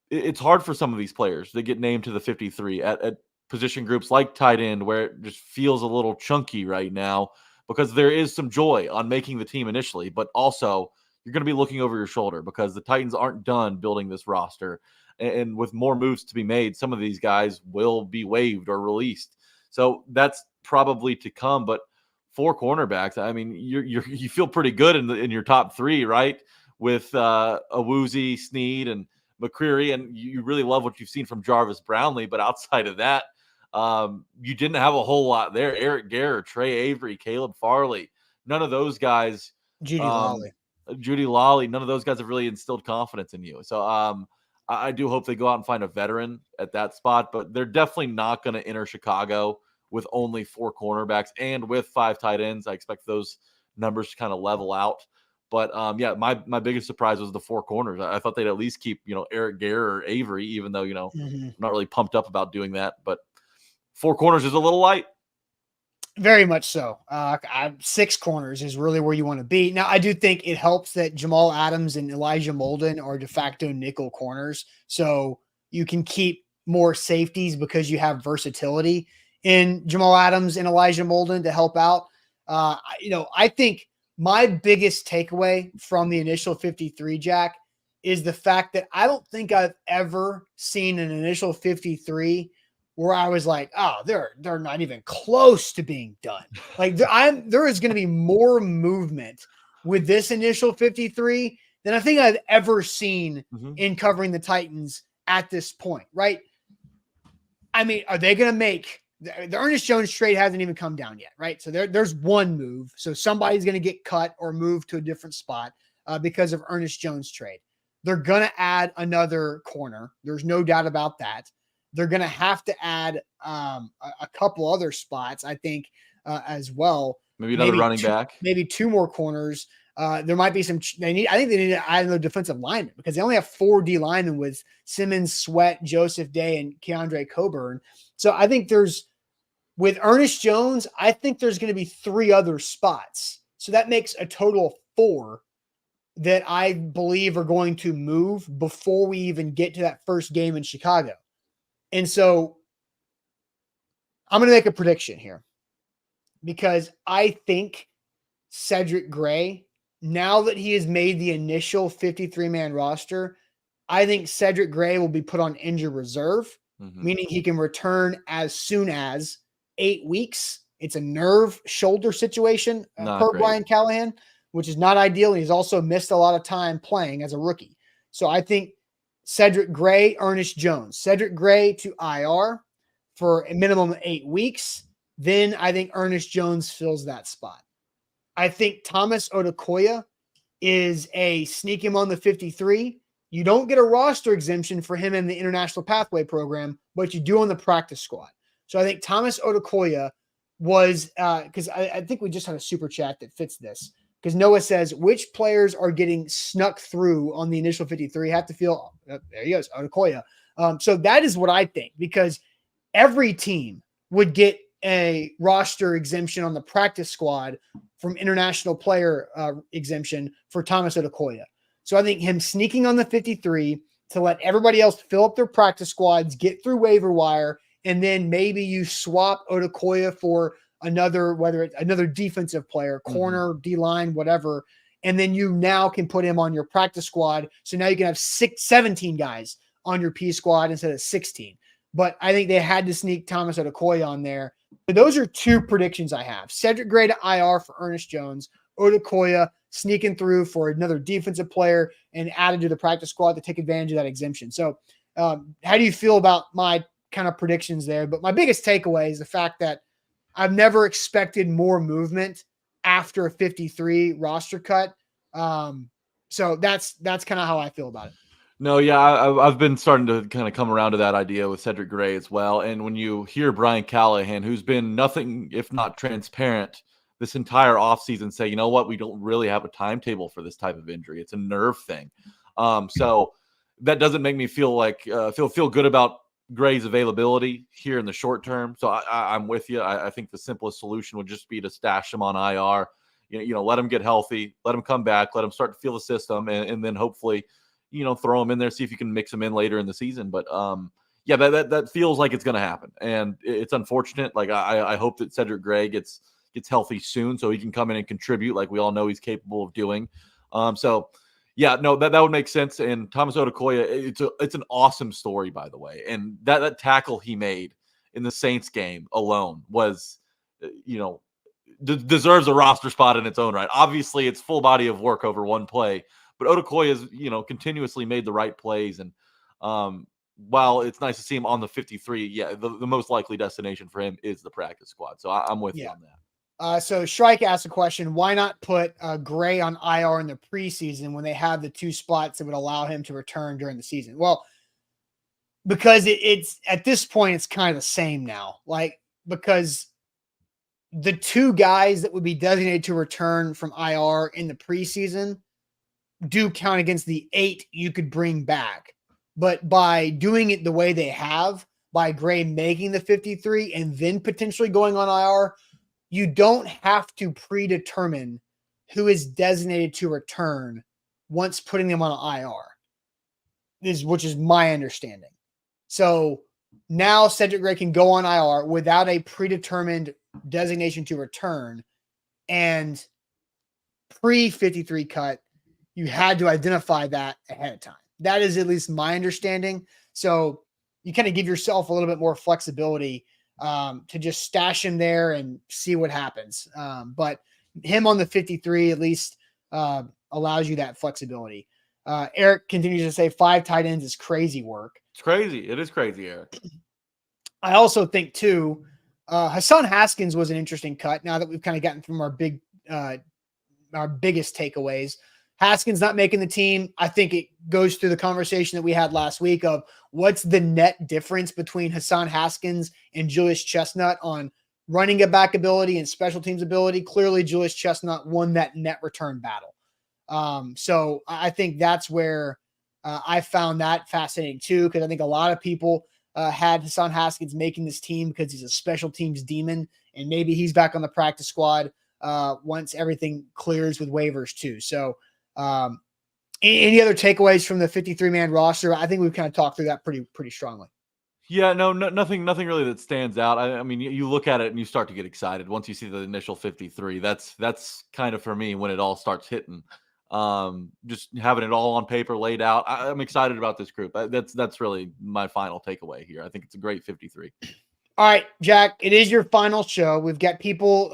it's hard for some of these players to get named to the 53 at position groups like tight end, where it just feels a little chunky right now because there is some joy on making the team initially, but also you're going to be looking over your shoulder because the Titans aren't done building this roster. And with more moves to be made, some of these guys will be waived or released. So that's probably to come. But 4 cornerbacks, I mean, you feel pretty good in your top 3, right? With Awuzie, Snead, and McCreary, and you really love what you've seen from Jarvis Brownlee. But outside of that, you didn't have a whole lot there. Eric Garror, Trey Avery, Caleb Farley, none of those guys. Judy Lawley, none of those guys have really instilled confidence in you. So I do hope they go out and find a veteran at that spot, but they're definitely not going to enter Chicago with only 4 cornerbacks and with 5 tight ends. I expect those numbers to kind of level out. But yeah, my biggest surprise was the 4 corners. I thought they'd at least keep, Eric Garror or Avery, even though, I'm not really pumped up about doing that. But 4 corners is a little light. Very much so. 6 corners is really where you want to be. Now, I do think it helps that Jamal Adams and Elijah Molden are de facto nickel corners. So you can keep more safeties because you have versatility in Jamal Adams and Elijah Molden to help out. I think my biggest takeaway from the initial 53, Jack, is the fact that I don't think I've ever seen an initial 53 where I was like, oh, they're not even close to being done. Like there is going to be more movement with this initial 53 than I think I've ever seen in covering the Titans at this point, right? I mean, are they going to make the Ernest Jones trade hasn't even come down yet, right? So there's one move. So somebody's going to get cut or moved to a different spot because of Ernest Jones trade. They're going to add another corner. There's no doubt about that. They're going to have to add a couple other spots, I think, as well. Maybe another running back. Maybe 2 more corners. There might be some. I think they need to add another defensive lineman because they only have 4 D linemen with Simmons, Sweat, Joseph Day, and Keandre Coburn. So I think with Ernest Jones, I think there's going to be 3 other spots. So that makes a total of 4 that I believe are going to move before we even get to that first game in Chicago. And so I'm going to make a prediction here because I think Cedric Gray, now that he has made the initial 53-man roster, I think Cedric Gray will be put on injured reserve, meaning he can return as soon as 8 weeks. It's a nerve shoulder situation per Brian Callahan, which is not ideal. And he's also missed a lot of time playing as a rookie. So I think Cedric Gray, Ernest Jones. Cedric Gray to IR for a minimum of 8 weeks. Then I think Ernest Jones fills that spot. I think Thomas Odukoya is a sneak him on the 53. You don't get a roster exemption for him in the International Pathway Program, but you do on the practice squad. So I think Thomas Odukoya was because I think we just had a super chat that fits this. Because Noah says, which players are getting snuck through on the initial 53 have to feel, there he goes, Odukoya. So that is what I think, because every team would get a roster exemption on the practice squad from international player exemption for Thomas Odukoya. So I think him sneaking on the 53 to let everybody else fill up their practice squads, get through waiver wire, and then maybe you swap Odukoya for another, whether it's another defensive player, corner, D-line, whatever, and then you now can put him on your practice squad. So now you can have 17 guys on your P squad instead of 16. But I think they had to sneak Thomas Odukoya on there. But those are 2 predictions I have. Cedric Gray to IR for Ernest Jones, Odukoya sneaking through for another defensive player and added to the practice squad to take advantage of that exemption. So how do you feel about my kind of predictions there? But my biggest takeaway is the fact that I've never expected more movement after a 53 roster cut. So that's kind of how I feel about it. No, yeah, I've been starting to kind of come around to that idea with Cedric Gray as well. And when you hear Brian Callahan, who's been nothing if not transparent this entire offseason, say, you know what, we don't really have a timetable for this type of injury. It's a nerve thing. So that doesn't make me feel like feel good about Gray's availability here in the short term. So I'm with you. I think the simplest solution would just be to stash him on IR. Let him get healthy, let him come back, let him start to feel the system, and then hopefully, throw him in there, see if you can mix him in later in the season. But yeah, that feels like it's going to happen, and it's unfortunate. Like I hope that Cedric Gray gets healthy soon, so he can come in and contribute, like we all know he's capable of doing. So yeah, no, that would make sense. And Thomas Odukoya, it's an awesome story, by the way. And that tackle he made in the Saints game alone was, deserves a roster spot in its own right. Obviously, it's full body of work over one play, but Odukoya has, continuously made the right plays. And while it's nice to see him on the 53, yeah, the most likely destination for him is the practice squad. So I'm with you on that. So Shrike asked a question, why not put Gray on IR in the preseason when they have the 2 spots that would allow him to return during the season? Well, because it's at this point, it's kind of the same now. Like, because the 2 guys that would be designated to return from IR in the preseason do count against the 8 you could bring back. But by doing it the way they have, by Gray making the 53 and then potentially going on IR, you don't have to predetermine who is designated to return once putting them on IR, which is my understanding. So now Cedric Gray can go on IR without a predetermined designation to return, and pre-53 cut, you had to identify that ahead of time. That is at least my understanding. So you kind of give yourself a little bit more flexibility to just stash him there and see what happens. But him on the 53 at least allows you that flexibility. Eric continues to say 5 tight ends is crazy work. It's crazy. It is crazy, Eric. I also think too, Hassan Haskins was an interesting cut. Now that we've kind of gotten from our biggest takeaways, Haskins not making the team. I think it goes through the conversation that we had last week of what's the net difference between Hassan Haskins and Julius Chestnut on running a back ability and special teams ability. Clearly, Julius Chestnut won that net return battle. So I think that's where I found that fascinating too, because I think a lot of people had Hassan Haskins making this team because he's a special teams demon, and maybe he's back on the practice squad once everything clears with waivers too. So any other takeaways from the 53-man roster? I think we've kind of talked through that pretty strongly. Yeah, nothing really that stands out. I mean, you look at it and you start to get excited once you see the initial 53. That's kind of for me when it all starts hitting. Just having it all on paper laid out. I'm excited about this group. That's really my final takeaway here. I think it's a great 53. All right, Jack, it is your final show. We've got people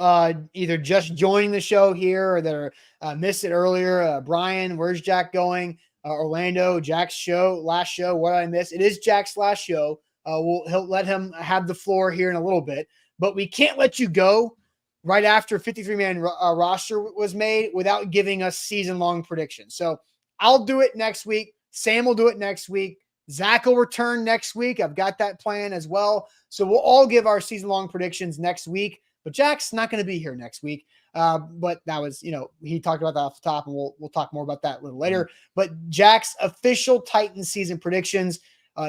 either just joining the show here or that are missed it earlier. Brian, where's Jack going? Orlando, Jack's last show. What did I miss? It is Jack's last show. He'll let him have the floor here in a little bit, but we can't let you go right after 53-man roster was made without giving us season-long predictions. So I'll do it next week. Sam will do it next week. Zach will return next week. I've got that plan as well. So we'll all give our season-long predictions next week, but Jack's not going to be here next week. But that was, he talked about that off the top, and we'll talk more about that a little later. But Jack's official Titans season predictions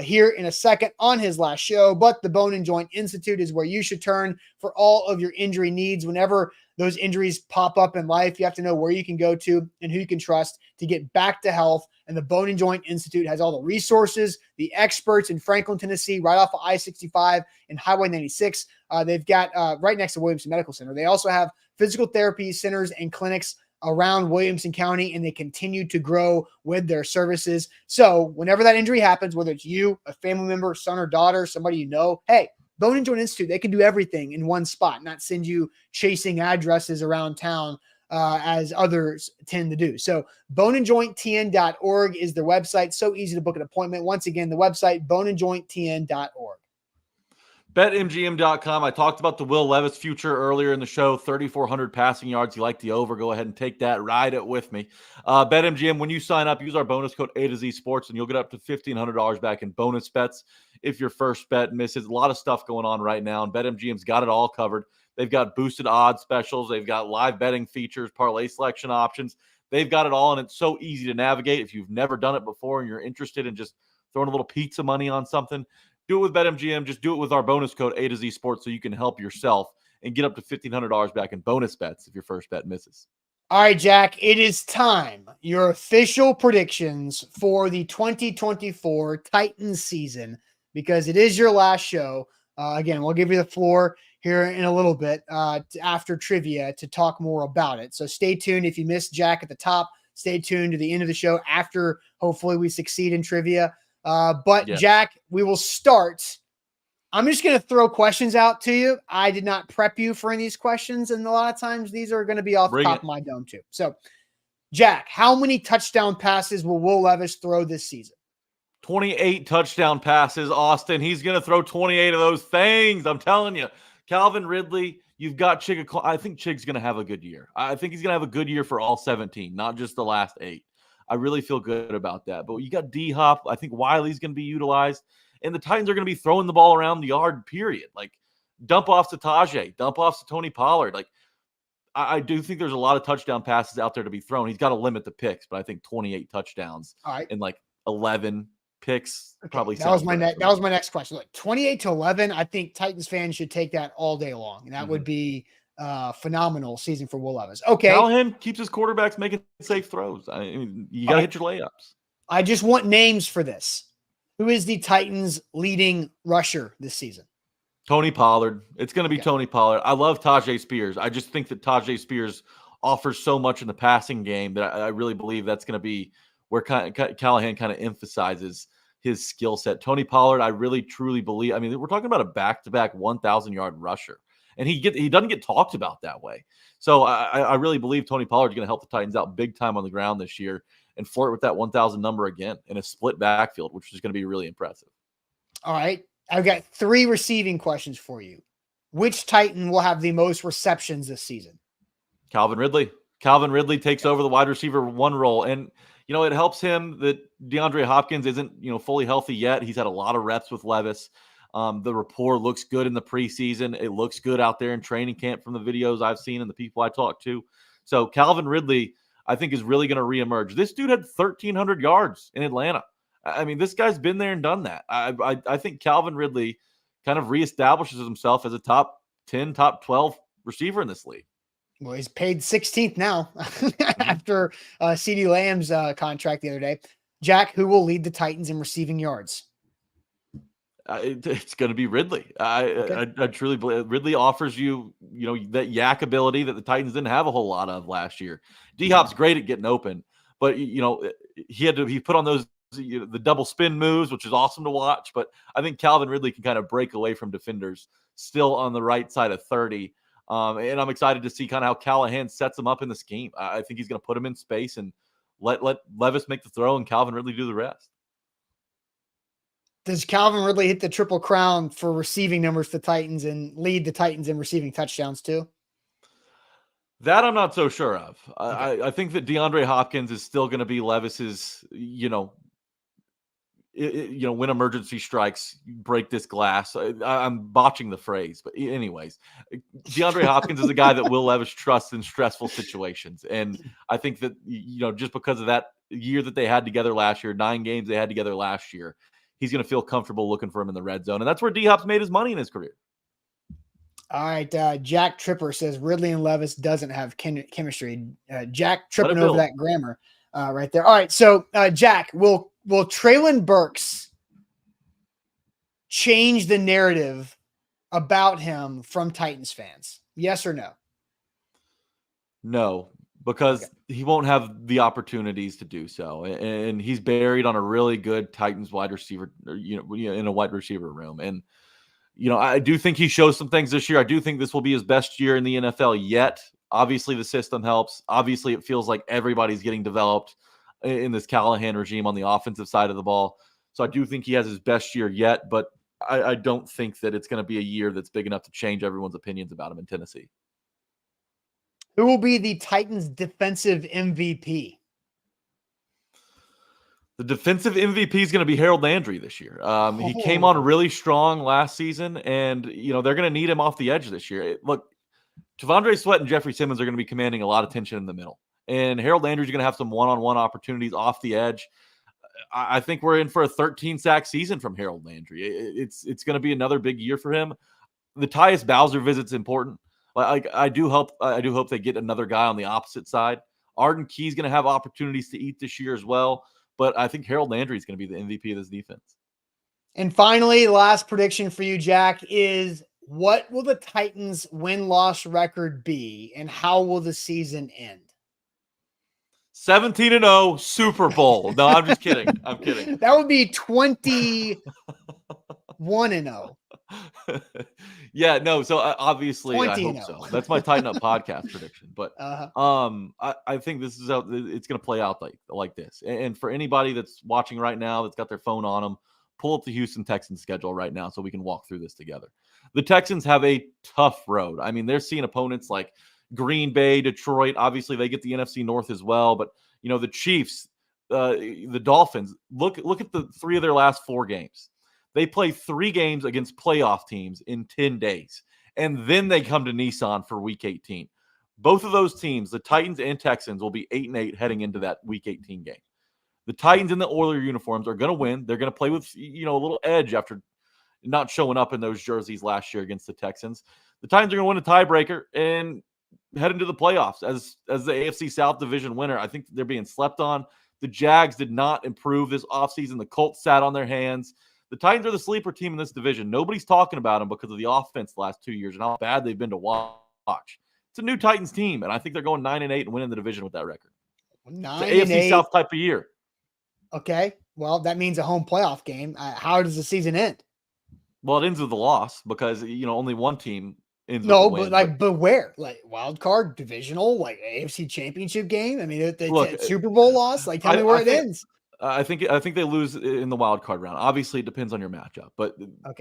here in a second on his last show. But the Bone and Joint Institute is where you should turn for all of your injury needs. Whenever those injuries pop up in life, you have to know where you can go to and who you can trust to get back to health. And the Bone and Joint Institute has all the resources, the experts in Franklin, Tennessee, right off of I-65 and Highway 96. They've got right next to Williamson Medical Center. They also have physical therapy centers and clinics around Williamson County, and they continue to grow with their services. So whenever that injury happens, whether it's you, a family member, son or daughter, somebody you know, hey, Bone and Joint Institute, they can do everything in one spot, not send you chasing addresses around town as others tend to do. So boneandjointtn.org is their website. So easy to book an appointment. Once again, the website, boneandjointtn.org. BetMGM.com. I talked about the Will Levis future earlier in the show. 3,400 passing yards. You like the over? Go ahead and take that. Ride it with me. BetMGM, when you sign up, use our bonus code A to Z Sports, and you'll get up to $1,500 back in bonus bets if your first bet misses. A lot of stuff going on right now, and BetMGM's got it all covered. They've got boosted odds specials. They've got live betting features, parlay selection options. They've got it all, and it's so easy to navigate. If you've never done it before and you're interested in just throwing a little pizza money on something, do it with BetMGM. Just do it with our bonus code A to Z Sports so you can help yourself and get up to $1,500 back in bonus bets if your first bet misses. All right, Jack, it is time. Your official predictions for the 2024 Titans season, because it is your last show. Again, we'll give you the floor here in a little bit after trivia to talk more about it. So stay tuned. If you missed Jack at the top, stay tuned to the end of the show after hopefully we succeed in trivia. But Yes. Jack, we will start. I'm just going to throw questions out to you. I did not prep you for any of these questions, and a lot of times these are going to be off the top of my dome too. So, Jack, how many touchdown passes will Will Levis throw this season? 28 touchdown passes, Austin. He's going to throw 28 of those things. I'm telling you. Calvin Ridley, you've got Chig. I think Chig's going to have a good year. I think he's going to have a good year for all 17, not just the last 8. I really feel good about that. But you got D-Hop. I think Wiley's going to be utilized. And the Titans are going to be throwing the ball around the yard, period. Like, dump off to Tajay, dump off to Tony Pollard. Like, I do think there's a lot of touchdown passes out there to be thrown. He's got to limit the picks, but I think 28 touchdowns and like 11 picks probably. That was my next question. Like 28 to 11, I think Titans fans should take that all day long, and that would be phenomenal season for Will Levis. Okay, Callahan keeps his quarterbacks making safe throws. I mean, you got to hit your layups. I just want names for this. Who is the Titans' leading rusher this season? Tony Pollard. It's going to be Tony Pollard. I love Tajay Spears. I just think that Tajay Spears offers so much in the passing game that I really believe that's going to be where Callahan kind of emphasizes his skill set. Tony Pollard, I really truly believe. I mean, we're talking about a back-to-back 1,000-yard rusher, and he doesn't get talked about that way. So I really believe Tony Pollard is going to help the Titans out big time on the ground this year and flirt with that 1,000 number again in a split backfield, which is going to be really impressive. All right. I've got 3 receiving questions for you. Which Titan will have the most receptions this season? Calvin Ridley. Calvin Ridley takes over the wide receiver 1 role. And, it helps him that DeAndre Hopkins isn't, fully healthy yet. He's had a lot of reps with Levis. The rapport looks good in the preseason. It looks good out there in training camp from the videos I've seen and the people I talked to. So Calvin Ridley, I think, is really going to reemerge. This dude had 1,300 yards in Atlanta. I mean, this guy's been there and done that. I think Calvin Ridley kind of reestablishes himself as a top 10, top 12 receiver in this league. Well, he's paid 16th now after CeeDee Lamb's contract the other day. Jack, who will lead the Titans in receiving yards? It's going to be Ridley. I truly believe Ridley offers you, that yak ability that the Titans didn't have a whole lot of last year. D-Hop's great at getting open, but he put on those the double spin moves, which is awesome to watch. But I think Calvin Ridley can kind of break away from defenders still on the right side of 30. And I'm excited to see kind of how Callahan sets him up in the scheme. I think he's going to put him in space and let Levis make the throw and Calvin Ridley do the rest. Does Calvin Ridley hit the triple crown for receiving numbers for the Titans and lead the Titans in receiving touchdowns too? That I'm not so sure of. Okay. I think that DeAndre Hopkins is still going to be Levis's, when emergency strikes, break this glass. I'm botching the phrase, but anyways, DeAndre Hopkins is a guy that Will Levis trusts in stressful situations. And I think that, just because of that year that they had together last year, 9 games they had together last year, he's going to feel comfortable looking for him in the red zone. And that's where D-Hop's made his money in his career. All right. Jack Tripper says Ridley and Levis doesn't have chemistry. Jack tripping over that grammar right there. All right. So Jack, will Treylon Burks change the narrative about him from Titans fans? Yes or no? No, because he won't have the opportunities to do so. And he's buried on a really good Titans wide receiver, in a wide receiver room. And, I do think he shows some things this year. I do think this will be his best year in the NFL yet. Obviously, the system helps. Obviously, it feels like everybody's getting developed in this Callahan regime on the offensive side of the ball. So I do think he has his best year yet, but I don't think that it's going to be a year that's big enough to change everyone's opinions about him in Tennessee. Who will be the Titans' defensive MVP? The defensive MVP is going to be Harold Landry this year. He came on really strong last season, and they're going to need him off the edge this year. Look, T'Vondre Sweat and Jeffrey Simmons are going to be commanding a lot of tension in the middle. And Harold Landry's going to have some one-on-one opportunities off the edge. I think we're in for a 13-sack season from Harold Landry. It's going to be another big year for him. The Tyus Bowser visit's important. I do hope they get another guy on the opposite side. Arden Key's going to have opportunities to eat this year as well. But I think Harold Landry is going to be the MVP of this defense. And finally, the last prediction for you, Jack, is what will the Titans' win-loss record be, and how will the season end? 17-0 Super Bowl. No, I'm just kidding. I'm kidding. That would be 21-0. Yeah, no. So obviously, I hope so. That's my Tighten Up podcast prediction. But I think this is how it's going to play out like this. And for anybody that's watching right now, that's got their phone on them, pull up the Houston Texans schedule right now so we can walk through this together. The Texans have a tough road. I mean, they're seeing opponents like Green Bay, Detroit. Obviously, they get the NFC North as well. But, the Chiefs, the Dolphins, look at the 3 of their last 4 games. They play 3 games against playoff teams in 10 days. And then they come to Nissan for Week 18. Both of those teams, the Titans and Texans, will be 8-8 heading into that Week 18 game. The Titans in the Oilers uniforms are going to win. They're going to play with, a little edge after not showing up in those jerseys last year against the Texans. The Titans are going to win a tiebreaker and head into the playoffs as the AFC South division winner. I think they're being slept on. The Jags did not improve this offseason. The Colts sat on their hands. The Titans are the sleeper team in this division. Nobody's talking about them because of the offense the last 2 years and how bad they've been to watch. It's a new Titans team, and I think they're going 9-8 and winning the division with that record. 9-8. It's the AFC South type of year. Okay, well, that means a home playoff game. How does the season end? Well, it ends with a loss because, only one team ends with No, a win. but where? Like wild card, divisional, like AFC championship game? I mean, Look, Super Bowl loss? Like, tell me where it ends. I think they lose in the wild card round. Obviously, it depends on your matchup. But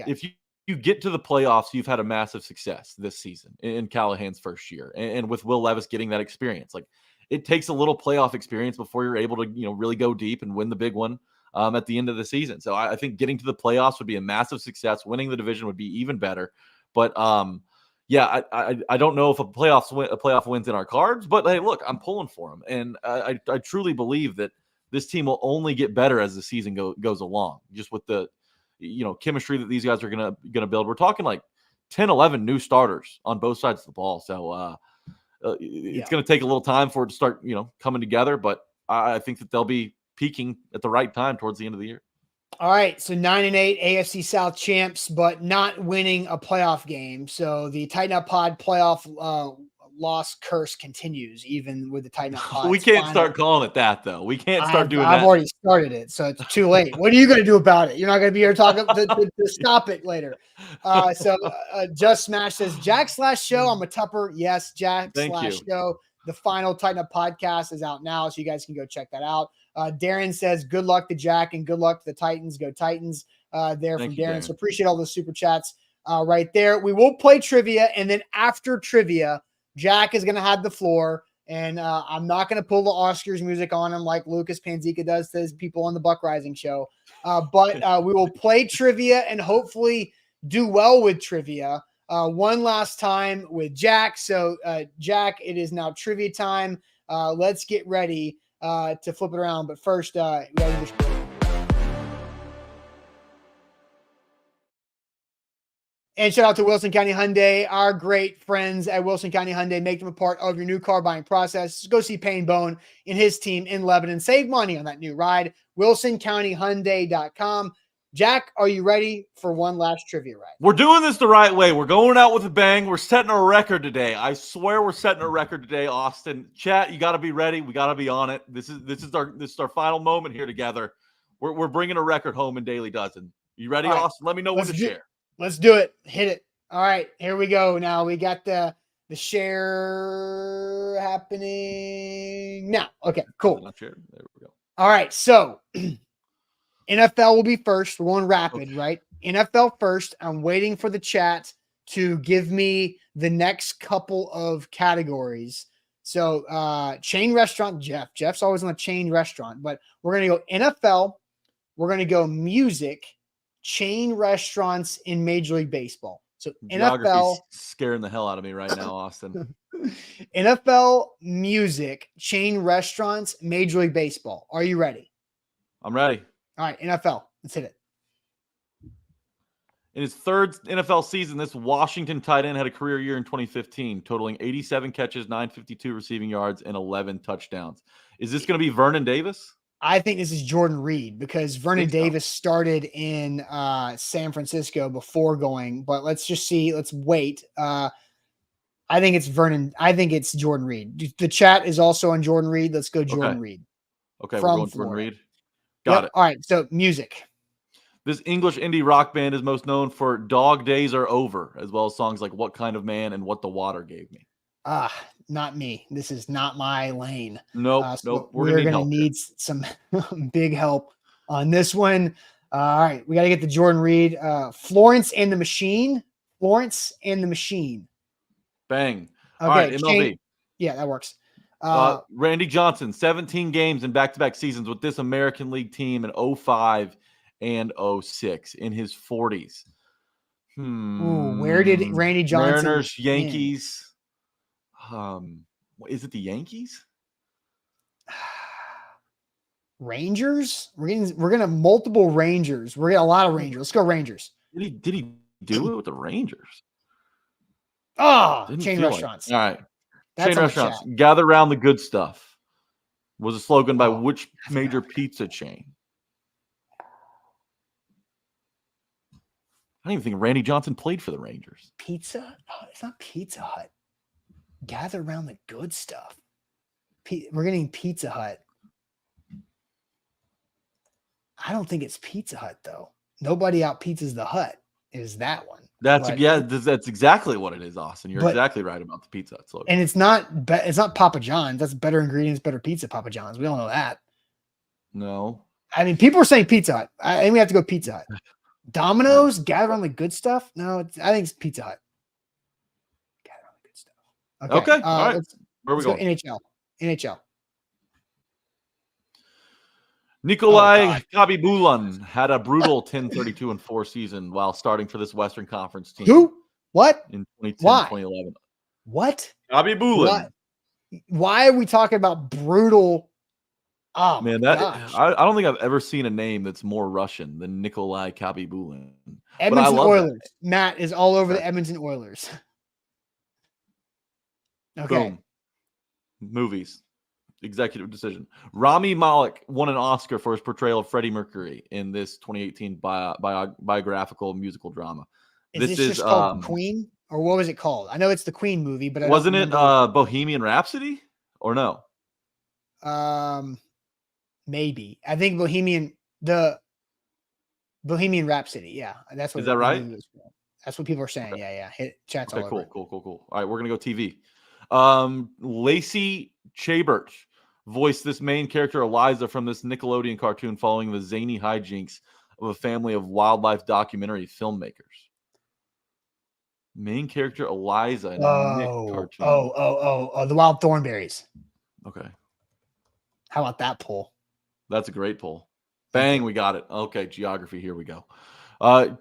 if you get to the playoffs, you've had a massive success this season in Callahan's first year. And with Will Levis getting that experience. Like, it takes a little playoff experience before you're able to, really go deep and win the big one at the end of the season. So I think getting to the playoffs would be a massive success. Winning the division would be even better. But I don't know if a playoff win's in our cards. But hey, look, I'm pulling for them, and I truly believe that this team will only get better as the season goes along. Just with the chemistry that these guys are gonna build. We're talking like 10, 11 new starters on both sides of the ball. So it's going to take a little time for it to start, coming together. But I think that they'll be peaking at the right time towards the end of the year. All right. So 9-8 AFC South champs, but not winning a playoff game. So the Tighten Up Pod playoff loss curse continues, even with the Tighten Up Pod. We can't start calling it that, though. We can't start doing that. I've already started it, so it's too late. What are you going to do about it? You're not going to be here talking to stop it later. Just Smash says, Jack/show. I'm a Tupper. Yes, Jack/show. The final Tighten Up podcast is out now, so you guys can go check that out. Darren says, good luck to Jack and good luck to the Titans. Go Titans. From Darren. So appreciate all the super chats right there. We will play trivia, and then after trivia, Jack is going to have the floor, and I'm not going to pull the Oscars music on him like Lucas Panzica does to his people on the Buck Rising show. But we will play trivia and hopefully do well with trivia one last time with Jack. So, Jack, it is now trivia time. Let's get ready to flip it around. But first, we got to do this. And shout out to Wilson County Hyundai, our great friends at Wilson County Hyundai. Make them a part of your new car buying process. Go see Payne Bone and his team in Lebanon. Save money on that new ride. WilsonCountyHyundai.com. Jack, are you ready for one last trivia ride? We're doing this the right way. We're going out with a bang. We're setting a record today. I swear we're setting a record today, Austin. Chat, you got to be ready. We got to be on it. This is our final moment here together. We're bringing a record home in Daily Dozen. You ready, right, Austin? Let me know when to share. Let's do it. Hit it. All right, here we go. Now we got the share happening now. Okay, cool. There we go. All right, so NFL will be first. We're going rapid, right? NFL first. I'm waiting for the chat to give me the next couple of categories. So chain restaurant, Jeff's always on the chain restaurant, but we're going to go NFL. We're going to go music, chain restaurants in Major League Baseball. So Geography's NFL scaring the hell out of me right now, Austin. NFL music, chain restaurants, Major League Baseball. Are you ready? I'm ready. All right, NFL. Let's hit it. In his third NFL season, this Washington tight end had a career year in 2015, totaling 87 catches, 952 receiving yards, and 11 touchdowns. Is this going to be Vernon Davis? I think this is Jordan Reed because Vernon Think so. Davis started in San Francisco before going, but let's just see. Let's wait. I think it's Vernon. I think it's Jordan Reed. The chat is also on Jordan Weed. Let's go Jordan Reed. Okay, from we're going Florida. Jordan Reed. Got it. All right, so music. This English indie rock band is most known for Dog Days Are Over, as well as songs like What Kind of Man and What the Water Gave Me. Not me. This is not my lane. Nope. So Nope. We're going to need some big help on this one. All right, we got to get the Jordan Reed. Florence and the Machine. Florence and the Machine. Bang. Okay, All right, MLB. Yeah, that works. Randy Johnson, 17 games in back-to-back seasons with this American League team in 05 and 06 in his 40s. Ooh, where did Randy Johnson? Mariners, Yankees. Is it the Yankees? Rangers? We're gonna multiple Rangers. We're gonna a lot of Rangers. Let's go Rangers. Did he do it with the Rangers? Chain restaurants. All right. That's Chain restaurants. Gather around the good stuff. Was a slogan by which major pizza chain? I don't even think Randy Johnson played for the Rangers. Pizza? Oh, it's not Pizza Hut. Gather around the good stuff. We're getting Pizza Hut. I don't think it's Pizza Hut though. Nobody out pizzas the Hut is that one. That's exactly what it is, Austin. You're exactly right about the Pizza Hut slogan. And it's not Papa John's. That's better ingredients, better pizza. Papa John's. We all know that. No. I mean, people are saying Pizza Hut. I think we have to go Pizza Hut. Domino's, gather on the good stuff. No, I think it's Pizza Hut. Gather on the good stuff. Okay. All right. Where are we going? NHL. Nikolai Khabibulin had a brutal 10-32-4 season while starting for this Western Conference team. Who? What? In 2010, Why? 2011. What? Khabibulin. Why are we talking about brutal? Oh, man, I don't think I've ever seen a name that's more Russian than Nikolai Khabibulin. Edmonton Oilers. Matt is all over the Edmonton Oilers. Okay. Boom. Movies. Executive decision. Rami Malek won an Oscar for his portrayal of Freddie Mercury in this 2018 biographical musical drama. This is just called Queen, or what was it called? I know it's the Queen movie, but wasn't it Bohemian Rhapsody or no? Maybe. I think Bohemian Rhapsody. Yeah, that's what. Is that right? That's what people are saying. Okay. Yeah. Hit chats all over. Cool. All right, we're gonna go TV. Lacey Chabert voiced this main character Eliza from this Nickelodeon cartoon following the zany hijinks of a family of wildlife documentary filmmakers. Main character Eliza in a Nick cartoon. The Wild Thornberries. Okay. How about that poll? That's a great poll. Bang, we got it. Okay, geography, here we go.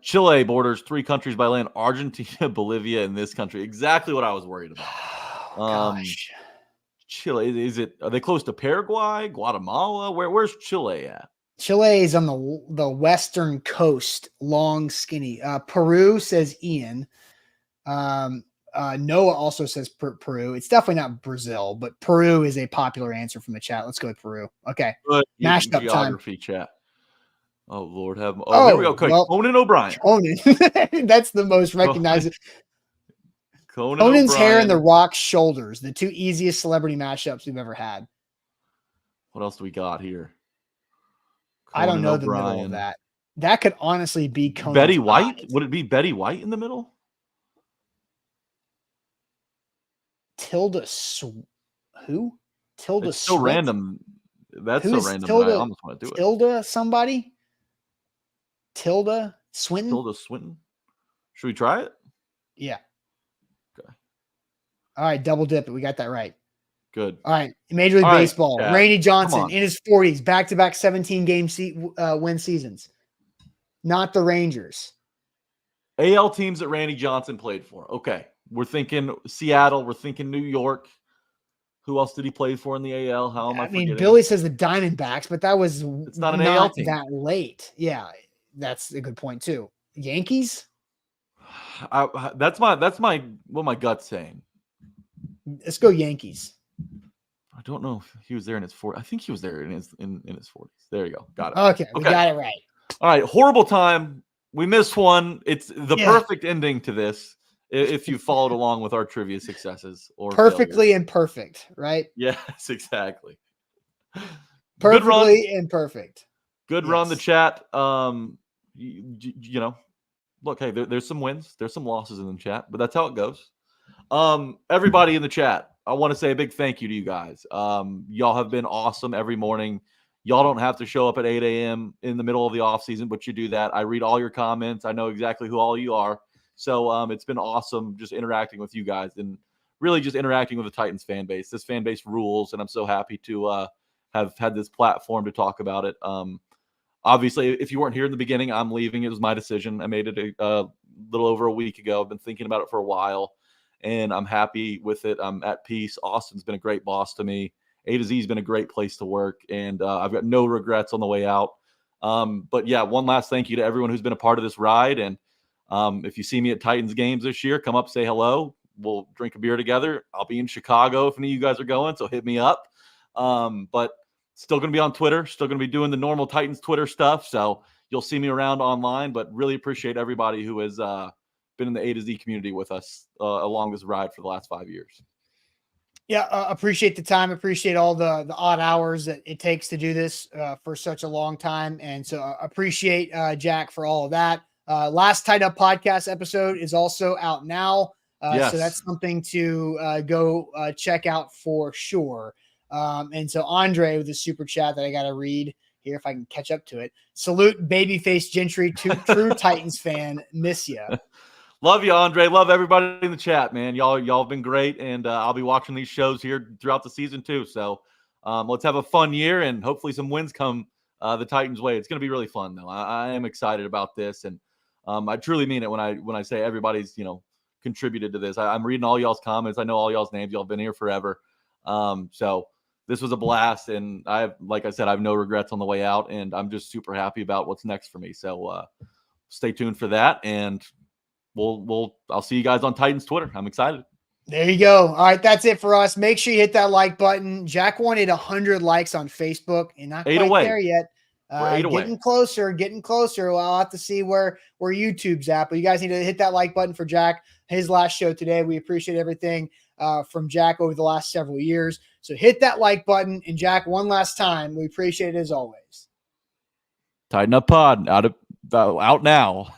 Chile borders 3 countries by land: Argentina, Bolivia, and this country. Exactly what I was worried about. Gosh. Chile, are they close to Paraguay, Guatemala? Where's Chile at? Chile is on the western coast, long, skinny. Peru, says Ian. Noah also says Peru. It's definitely not Brazil, but Peru is a popular answer from the chat. Let's go with Peru. Okay. Mashed up geography time. Chat. Oh, Lord have. Oh, here we go. Okay. Well, Conan O'Brien. That's the most recognizable. Conan's hair and The Rock's shoulders, the 2 easiest celebrity mashups we've ever had. What else do we got here? I don't know the middle of that. That could honestly be Conan's Betty White. eyes. Would it be Betty White in the middle? Tilda who? Tilda It's so Swinton? random. That's Who's so random. Tilda? I almost want to do it. Tilda somebody? Tilda Swinton? Tilda Swinton. Should we try it? Yeah. Okay. All right, double dip it. We got that right. Good. All right, Major League Baseball. Chad. Randy Johnson in his 40s, back-to-back 17-game win seasons. Not the Rangers. AL teams that Randy Johnson played for. Okay. We're thinking Seattle. We're thinking New York. Who else did he play for in the AL? How am I forgetting? mean, Billy says the Diamondbacks, but that was It's not an AL team. that late. Yeah, that's a good point too. Yankees? That's what my gut's saying. Let's go Yankees. I don't know if he was there in his 40s. I think he was there in his 40s. There you go. Got it. Okay, we got it right. All right, horrible time. We missed one. It's the perfect ending to this. If you followed along with our trivia successes or perfectly imperfect, right? Yes, exactly. Perfectly imperfect. Good run, the chat. You know, look, hey, there's some wins, there's some losses in the chat, but that's how it goes. Everybody in the chat, I want to say a big thank you to you guys. Y'all have been awesome every morning. Y'all don't have to show up at 8 a.m. in the middle of the off season, but you do that. I read all your comments. I know exactly who all you are. So it's been awesome just interacting with you guys and really just interacting with the Titans fan base. This fan base rules, and I'm so happy to have had this platform to talk about it. Obviously, if you weren't here in the beginning, I'm leaving. It was my decision. I made it a little over a week ago. I've been thinking about it for a while, and I'm happy with it. I'm at peace. Austin's been a great boss to me. A to Z has been a great place to work, and I've got no regrets on the way out. But yeah, one last thank you to everyone who's been a part of this ride. And if you see me at Titans games this year, come up, say hello. We'll drink a beer together. I'll be in Chicago if any of you guys are going, so hit me up. But still going to be on Twitter, still going to be doing the normal Titans Twitter stuff. So you'll see me around online, but really appreciate everybody who has been in the A to Z community with us along this ride for the last 5 years. Yeah, appreciate the time. Appreciate all the odd hours that it takes to do this for such a long time. And so appreciate Jack for all of that. Last Tied Up podcast episode is also out now. Yes. So that's something to go check out for sure. And so Andre with the super chat that I got to read here if I can catch up to it. Salute Babyface Gentry, true Titans fan. Miss ya. Love you, Andre. Love everybody in the chat, man. Y'all have been great, and I'll be watching these shows here throughout the season too. So let's have a fun year, and hopefully some wins come the Titans' way. It's going to be really fun, though. I am excited about this, and I truly mean it when I say everybody's contributed to this. I'm reading all y'all's comments. I know all y'all's names. Y'all been here forever. So this was a blast, and like I said, I have no regrets on the way out, and I'm just super happy about what's next for me. So stay tuned for that, and I'll see you guys on Titans Twitter. I'm excited. There you go. All right, that's it for us. Make sure you hit that like button. Jack wanted 100 likes on Facebook, and not quite there yet. Getting closer. Well, I'll have to see where YouTube's at, but you guys need to hit that like button for Jack. His last show today. We appreciate everything from Jack over the last several years. So hit that like button, and Jack, one last time, we appreciate it as always. Tighten Up Pod out now.